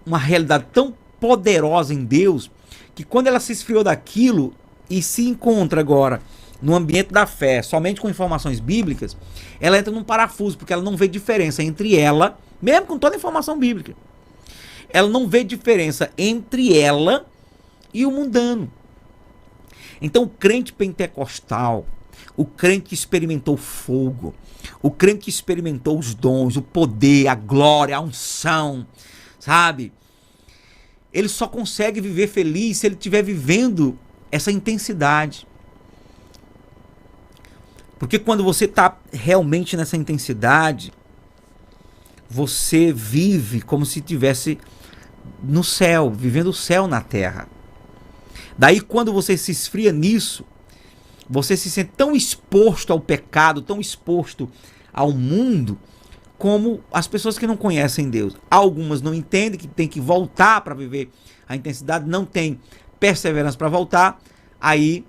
S1: uma realidade tão poderosa em Deus, que quando ela se esfriou daquilo e se encontra agora no ambiente da fé, somente com informações bíblicas, ela entra num parafuso, porque ela não vê diferença entre ela, mesmo com toda a informação bíblica. Ela não vê diferença entre ela e o mundano. Então o crente pentecostal, o crente que experimentou fogo, o crente que experimentou os dons, o poder, a glória, a unção, sabe? Ele só consegue viver feliz se ele estiver vivendo essa intensidade. Porque quando você está realmente nessa intensidade, você vive como se estivesse no céu, vivendo o céu na terra. Daí quando você se esfria nisso, você se sente tão exposto ao pecado, tão exposto ao mundo, como as pessoas que não conhecem Deus. Algumas não entendem que tem que voltar para viver a intensidade, não tem perseverança para voltar, aí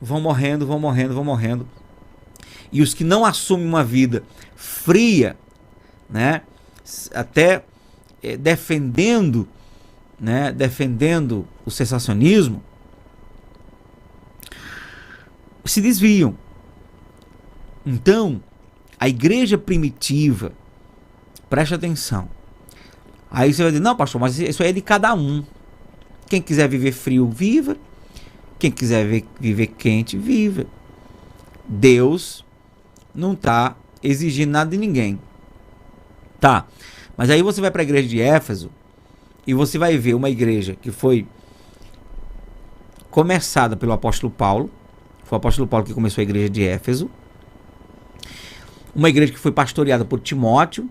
S1: vão morrendo. E os que não assumem uma vida fria, né, até defendendo o sensacionismo, se desviam. Então, a igreja primitiva, preste atenção. Aí você vai dizer, não, pastor, mas isso aí é de cada um. Quem quiser viver frio, viva. Quem quiser viver quente, viva. Deus não está exigindo nada de ninguém. Tá, mas aí você vai para a igreja de Éfeso e você vai ver uma igreja que foi começada pelo apóstolo Paulo. Foi o apóstolo Paulo que começou a igreja de Éfeso. Uma igreja que foi pastoreada por Timóteo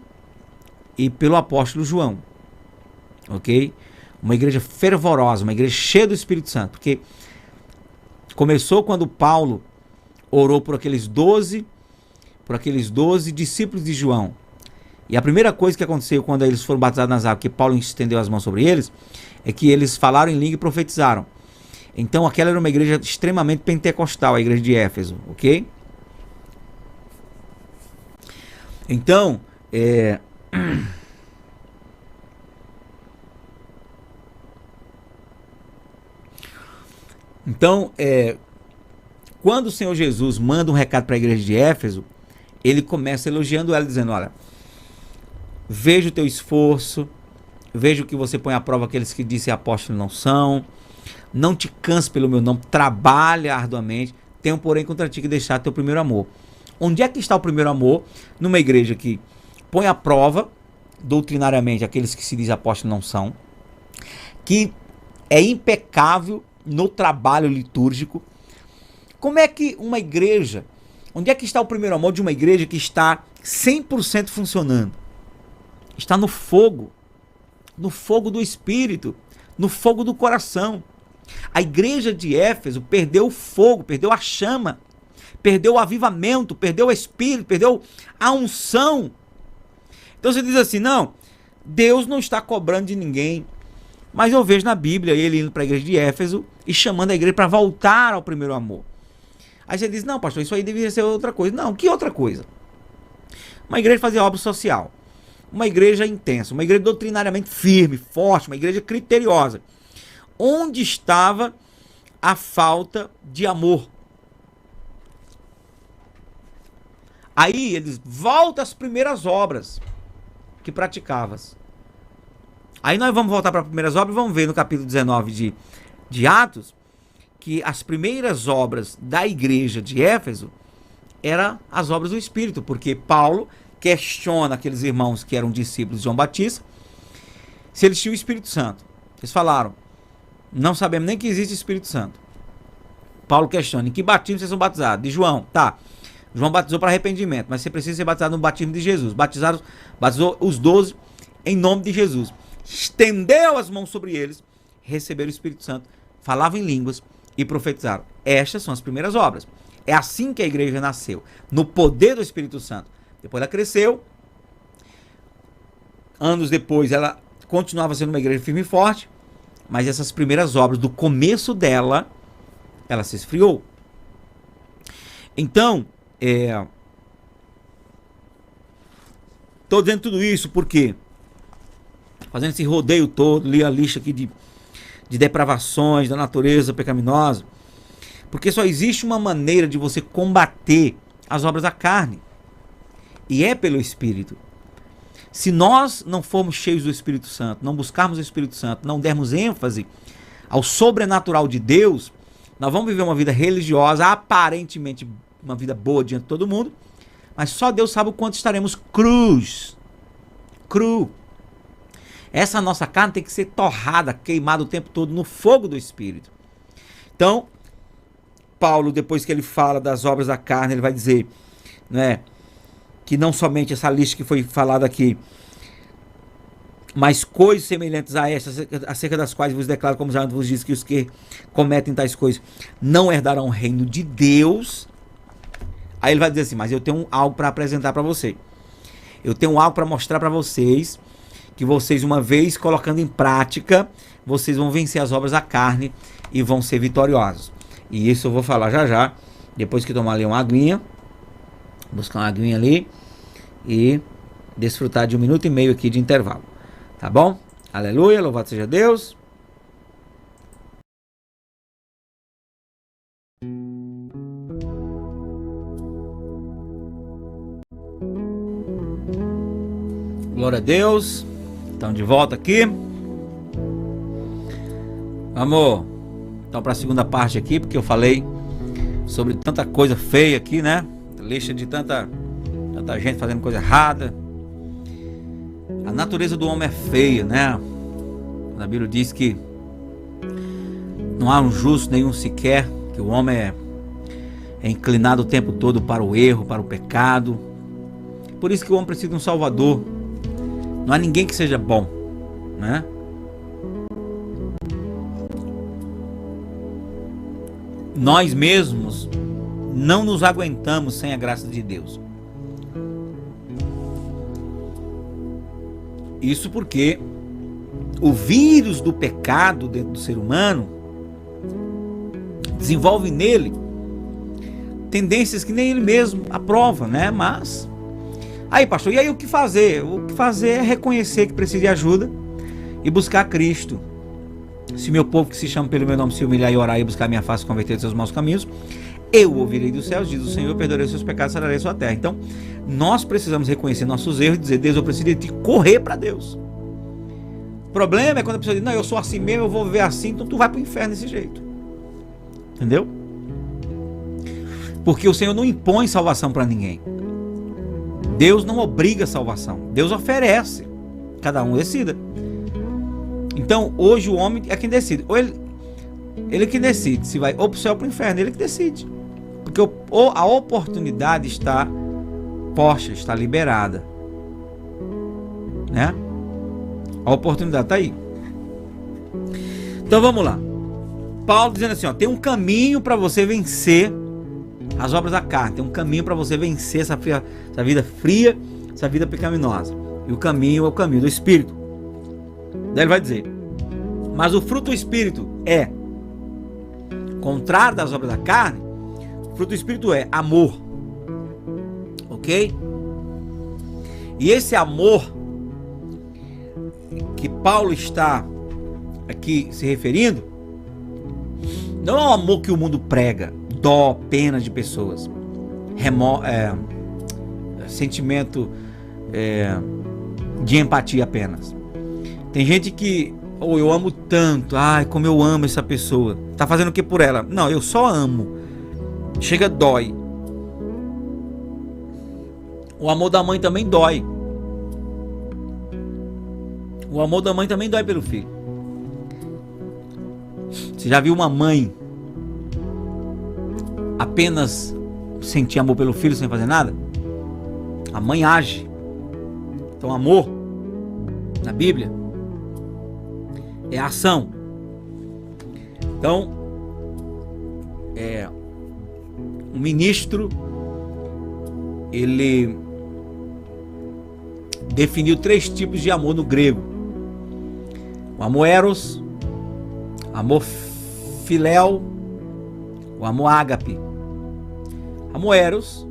S1: e pelo apóstolo João. Ok? Uma igreja fervorosa, uma igreja cheia do Espírito Santo. Porque começou quando Paulo orou por aqueles 12 discípulos de João. E a primeira coisa que aconteceu quando eles foram batizados nas águas, que Paulo estendeu as mãos sobre eles, é que eles falaram em língua e profetizaram. Então aquela era uma igreja extremamente pentecostal, a igreja de Éfeso, ok? Então, quando o Senhor Jesus manda um recado para a igreja de Éfeso, ele começa elogiando ela, dizendo, olha, vejo o teu esforço, vejo que você põe à prova aqueles que dizem apóstolos não são, não te canse pelo meu nome, trabalha arduamente, tenho porém contra ti que deixar teu primeiro amor. Onde é que está o primeiro amor? Numa igreja que põe à prova, doutrinariamente, aqueles que se dizem apóstolos não são, que é impecável no trabalho litúrgico. Como é que uma igreja, onde é que está o primeiro amor de uma igreja que está 100% funcionando? Está no fogo do Espírito, no fogo do coração. A igreja de Éfeso perdeu o fogo, perdeu a chama, perdeu o avivamento, perdeu o Espírito, perdeu a unção. Então você diz assim, não, Deus não está cobrando de ninguém. Mas eu vejo na Bíblia ele indo para a igreja de Éfeso e chamando a igreja para voltar ao primeiro amor. Aí você diz, não, pastor, isso aí deveria ser outra coisa. Não, que outra coisa? Uma igreja fazia obra social. Uma igreja intensa, uma igreja doutrinariamente firme, forte, uma igreja criteriosa. Onde estava a falta de amor? Aí eles voltam às primeiras obras que praticavas. Aí nós vamos voltar para as primeiras obras e vamos ver no capítulo 19 de Atos que as primeiras obras da igreja de Éfeso eram as obras do Espírito, porque Paulo questiona aqueles irmãos que eram discípulos de João Batista se eles tinham o Espírito Santo. Eles falaram, não sabemos nem que existe Espírito Santo. Paulo questiona, em que batismo vocês são batizados? De João, tá. João batizou para arrependimento, mas você precisa ser batizado no batismo de Jesus. Batizou os 12 em nome de Jesus. Estendeu as mãos sobre eles, receberam o Espírito Santo, falavam em línguas e profetizaram. Estas são as primeiras obras. É assim que a igreja nasceu, no poder do Espírito Santo. Depois ela cresceu, anos depois ela continuava sendo uma igreja firme e forte, mas essas primeiras obras, do começo dela, ela se esfriou. Então, estou dizendo tudo isso porque, fazendo esse rodeio todo, li a lista aqui de depravações da natureza pecaminosa, porque só existe uma maneira de você combater as obras da carne, e é pelo Espírito. Se nós não formos cheios do Espírito Santo, não buscarmos o Espírito Santo, não dermos ênfase ao sobrenatural de Deus, nós vamos viver uma vida religiosa, aparentemente uma vida boa diante de todo mundo, mas só Deus sabe o quanto estaremos cru. Essa nossa carne tem que ser torrada, queimada o tempo todo no fogo do Espírito. Então, Paulo, depois que ele fala das obras da carne, ele vai dizer, né, que não somente essa lista que foi falada aqui, mas coisas semelhantes a essas, acerca das quais vos declaro, como já vos disse, que os que cometem tais coisas não herdarão o reino de Deus. Aí ele vai dizer assim, mas eu tenho algo para apresentar para você. Eu tenho algo para mostrar para vocês, que vocês, uma vez colocando em prática, vocês vão vencer as obras da carne e vão ser vitoriosos. E isso eu vou falar já já, depois que tomar ali uma aguinha, buscar uma aguinha ali e desfrutar de 1 minuto e meio aqui de intervalo, tá bom? Aleluia, louvado seja Deus. Glória a Deus. Estamos de volta aqui. Vamos então para a segunda parte aqui, porque eu falei sobre tanta coisa feia aqui, né? Lista de tanta gente fazendo coisa errada. A natureza do homem é feia, né? A Bíblia diz que não há um justo nenhum sequer, que o homem é inclinado o tempo todo para o erro, para o pecado. Por isso que o homem precisa de um Salvador. Não há ninguém que seja bom, né? Nós mesmos não nos aguentamos sem a graça de Deus. Isso porque o vírus do pecado dentro do ser humano desenvolve nele tendências que nem ele mesmo aprova, né? Mas aí, pastor, e aí o que fazer? O que fazer é reconhecer que precisa de ajuda e buscar Cristo. Se meu povo que se chama pelo meu nome se humilhar e orar e buscar minha face e converter de seus maus caminhos, eu ouvirei dos céus, diz o Senhor, perdoarei os seus pecados, sararei a sua terra. Então, nós precisamos reconhecer nossos erros e dizer: Deus, eu preciso de ti, correr para Deus. O problema é quando a pessoa diz: não, eu sou assim mesmo, eu vou viver assim, então tu vai para o inferno desse jeito. Entendeu? Porque o Senhor não impõe salvação para ninguém. Deus não obriga a salvação. Deus oferece. Cada um decida. Então, hoje o homem é quem decide. Ou ele que decide se vai ou para o céu ou para o inferno. Ele que decide. Porque a oportunidade está posta, está liberada. Né? A oportunidade está aí. Então vamos lá. Paulo dizendo assim, ó, tem um caminho para você vencer as obras da carne. Tem um caminho para você vencer essa vida fria, essa vida pecaminosa. E o caminho é o caminho do Espírito. Daí ele vai dizer: mas o fruto do Espírito é contrário das obras da carne. O fruto do Espírito é amor. Ok? E esse amor que Paulo está aqui se referindo não é o amor que o mundo prega, dó, pena de pessoas, sentimento de empatia apenas. Tem gente que, eu amo tanto, ai, como eu amo essa pessoa. Tá fazendo o que por ela? Não, eu só amo. Chega, dói. O amor da mãe também dói. O amor da mãe também dói pelo filho. Você já viu uma mãe apenas sentir amor pelo filho sem fazer nada? A mãe age. Então, amor, na Bíblia, é ação. Então, o ministro, ele definiu 3 tipos de amor no grego: o amor eros, o amor filéu, o amor ágape. Amor eros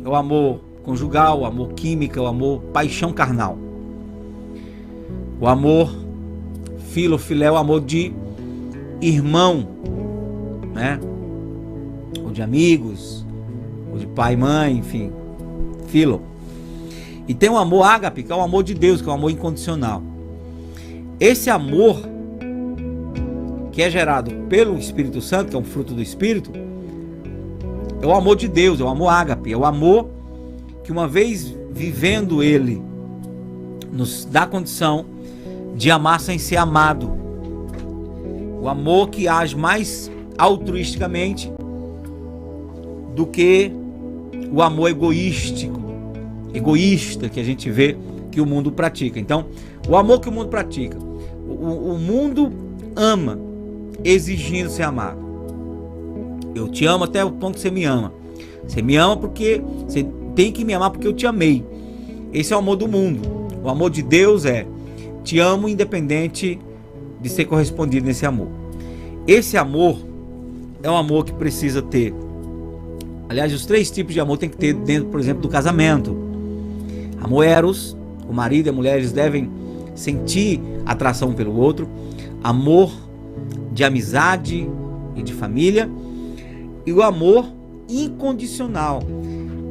S1: é o amor conjugal, o amor químico, o amor paixão carnal. O amor filéu, o amor de irmão, né? Ou de amigos, ou de pai e mãe, enfim, filo. E tem o amor ágape, que é o amor de Deus, que é o amor incondicional. Esse amor que é gerado pelo Espírito Santo, que é um fruto do Espírito, é o amor de Deus, é o amor ágape, é o amor que, uma vez vivendo ele, nos dá condição de amar sem ser amado. O amor que age mais altruisticamente do que o amor egoísta que a gente vê que o mundo pratica. Então, o amor que o mundo pratica, o mundo ama exigindo ser amado. Eu te amo até o ponto que você me ama. Você me ama porque você tem que me amar porque eu te amei. Esse é o amor do mundo. O amor de Deus é: te amo independente de ser correspondido nesse amor. Esse amor é um amor que precisa ter. Aliás, os 3 tipos de amor tem que ter dentro, por exemplo, do casamento. Amor eros, o marido e a mulher, eles devem sentir atração um pelo outro. Amor de amizade e de família. E o amor incondicional.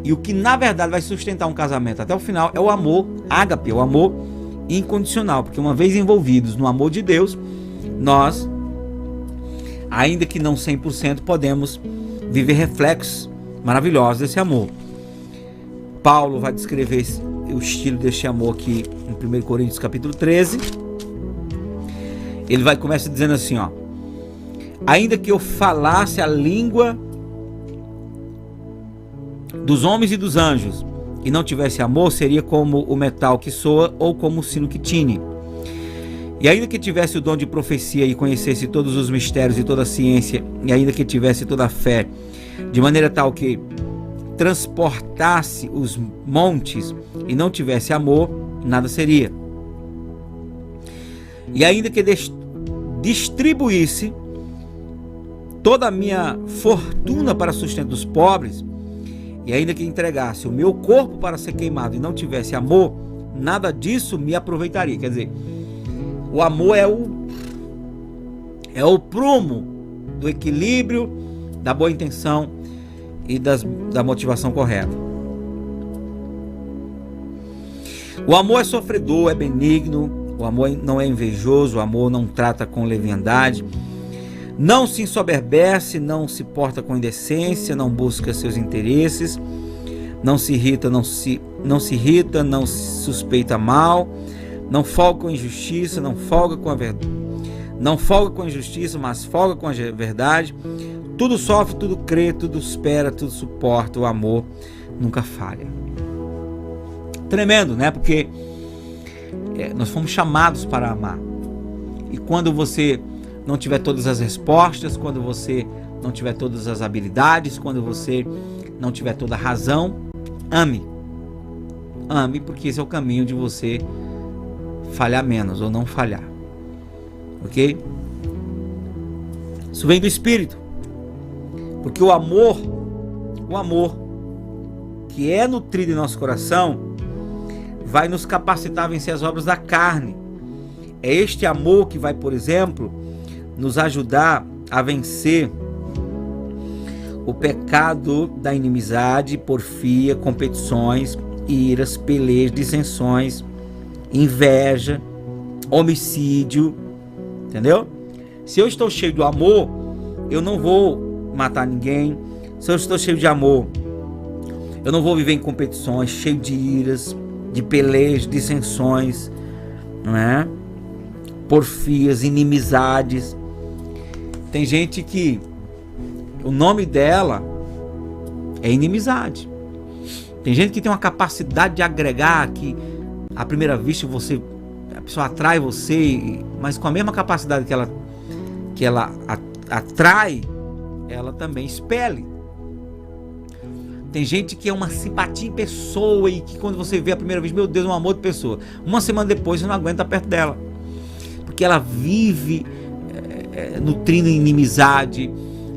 S1: E o que na verdade vai sustentar um casamento até o final é o amor ágape, o amor incondicional. Porque uma vez envolvidos no amor de Deus, nós, ainda que não 100%, podemos viver reflexos maravilhosos desse amor. Paulo vai descrever o estilo deste amor aqui em 1 Coríntios capítulo 13. Ele vai começar dizendo assim, ó: ainda que eu falasse a língua dos homens e dos anjos e não tivesse amor, seria como o metal que soa ou como o sino que tine. E ainda que tivesse o dom de profecia e conhecesse todos os mistérios e toda a ciência, e ainda que tivesse toda a fé, de maneira tal que transportasse os montes e não tivesse amor, nada seria. E ainda que distribuísse toda a minha fortuna para sustento dos pobres, e ainda que entregasse o meu corpo para ser queimado e não tivesse amor, nada disso me aproveitaria. Quer dizer, o amor é o prumo do equilíbrio, da boa intenção e da motivação correta. O amor é sofredor, é benigno, o amor não é invejoso, o amor não trata com leviandade, não se ensoberbece, não se porta com indecência, não busca seus interesses, não se irrita, não se suspeita mal, não folga com injustiça, não folga com a injustiça, mas folga com a verdade. Tudo sofre, tudo crê, tudo espera, tudo suporta. O amor nunca falha. Tremendo, né? Porque nós fomos chamados para amar. E quando você não tiver todas as respostas, quando você não tiver todas as habilidades, quando você não tiver toda a razão, ame. Ame, porque esse é o caminho de você falhar menos ou não falhar. Ok? Isso vem do Espírito. Porque o amor que é nutrido em nosso coração vai nos capacitar a vencer as obras da carne. É este amor que vai, por exemplo, nos ajudar a vencer o pecado da inimizade, porfia, competições, iras, peleias, dissensões, inveja, homicídio, entendeu? Se eu estou cheio do amor, eu não vou matar ninguém. Se eu estou cheio de amor, eu não vou viver em competições, cheio de iras, de peleias, dissensões, não é? Porfias, inimizades. Tem gente que o nome dela é inimizade. Tem gente que tem uma capacidade de agregar, que à primeira vista a pessoa atrai você, mas com a mesma capacidade que ela atrai, ela também expele. Tem gente que é uma simpatia em pessoa e que quando você vê a primeira vez, meu Deus, é um amor de pessoa. Uma semana depois você não aguenta perto dela, porque ela vive nutrindo inimizade,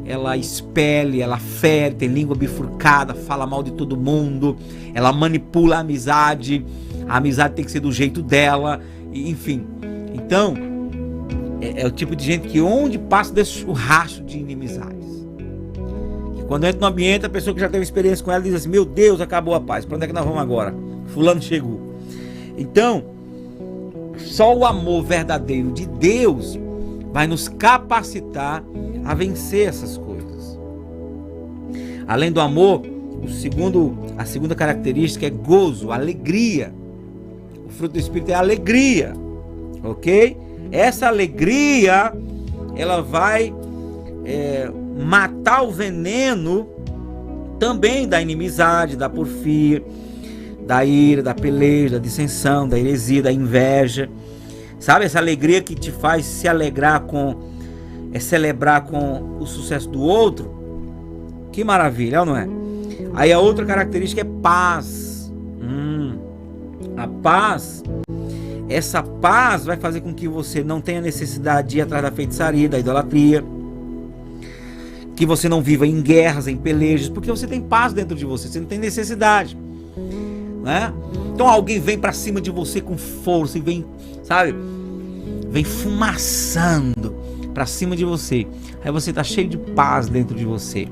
S1: ela expele, ela fere, tem língua bifurcada, fala mal de todo mundo, ela manipula a amizade tem que ser do jeito dela, enfim. Então, é o tipo de gente que onde passa deixa o rastro de inimizades. E quando entra no ambiente, a pessoa que já teve experiência com ela diz assim, meu Deus, acabou a paz, para onde é que nós vamos agora? Fulano chegou. Então, só o amor verdadeiro de Deus vai nos capacitar a vencer essas coisas. Além do amor, a segunda característica é gozo, alegria. O fruto do Espírito é alegria, ok? Essa alegria, ela vai matar o veneno também da inimizade, da porfia, da ira, da peleja, da dissensão, da heresia, da inveja. Sabe, essa alegria que te faz se alegrar celebrar com o sucesso do outro. Que maravilha, não é? Aí a outra característica é paz. A paz, essa paz vai fazer com que você não tenha necessidade de ir atrás da feitiçaria, da idolatria, que você não viva em guerras, em pelejas, porque você tem paz dentro de você, você não tem necessidade, né? Então alguém vem para cima de você com força e vem, sabe, vem fumaçando para cima de você. Aí você tá cheio de paz dentro de você.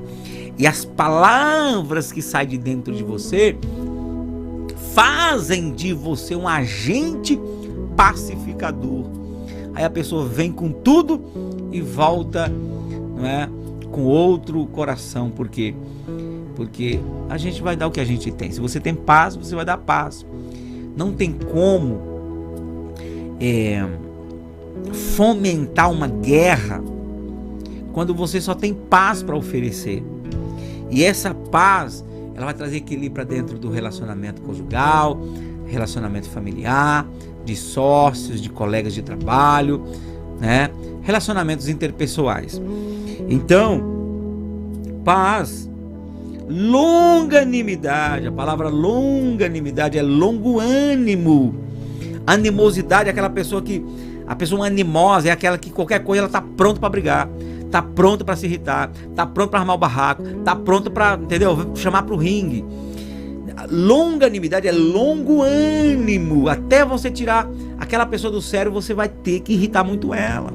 S1: E as palavras que saem de dentro de você fazem de você um agente pacificador. Aí a pessoa vem com tudo e volta, não é, com outro coração. Por quê? Porque a gente vai dar o que a gente tem. Se você tem paz, você vai dar paz. Não tem como fomentar uma guerra quando você só tem paz para oferecer. E essa paz, ela vai trazer equilíbrio para dentro do relacionamento conjugal, relacionamento familiar, de sócios, de colegas de trabalho, né? Relacionamentos interpessoais. Então, paz, longanimidade, a palavra longanimidade é longo ânimo. Animosidade é aquela pessoa que, a pessoa animosa é aquela que qualquer coisa ela tá pronta para brigar, tá pronta para se irritar, tá pronta para armar o barraco, tá pronta para, entendeu? Chamar pro ringue. Longanimidade é longo ânimo. Até você tirar aquela pessoa do sério, você vai ter que irritar muito ela.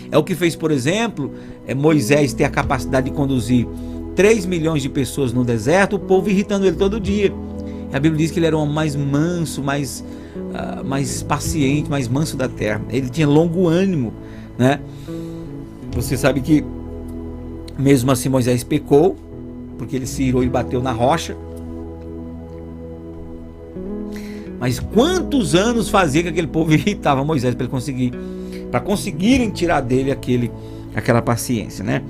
S1: É o que fez, por exemplo, Moisés ter a capacidade de conduzir 3 milhões de pessoas no deserto, o povo irritando ele todo dia. A Bíblia diz que ele era o homem mais manso, mais paciente, mais manso da terra. Ele tinha longo ânimo, né? Você sabe que mesmo assim Moisés pecou, porque ele se irou e bateu na rocha. Mas quantos anos fazia que aquele povo irritava Moisés para conseguirem tirar dele aquela paciência, né?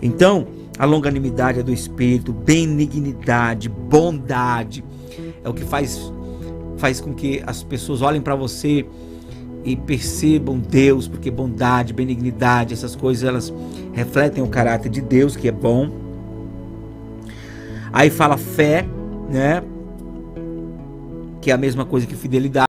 S1: Então, a longanimidade é do espírito, benignidade, bondade, é o que faz com que as pessoas olhem para você e percebam Deus, porque bondade, benignidade, essas coisas, elas refletem o caráter de Deus, que é bom. Aí fala fé, né? Que é a mesma coisa que fidelidade.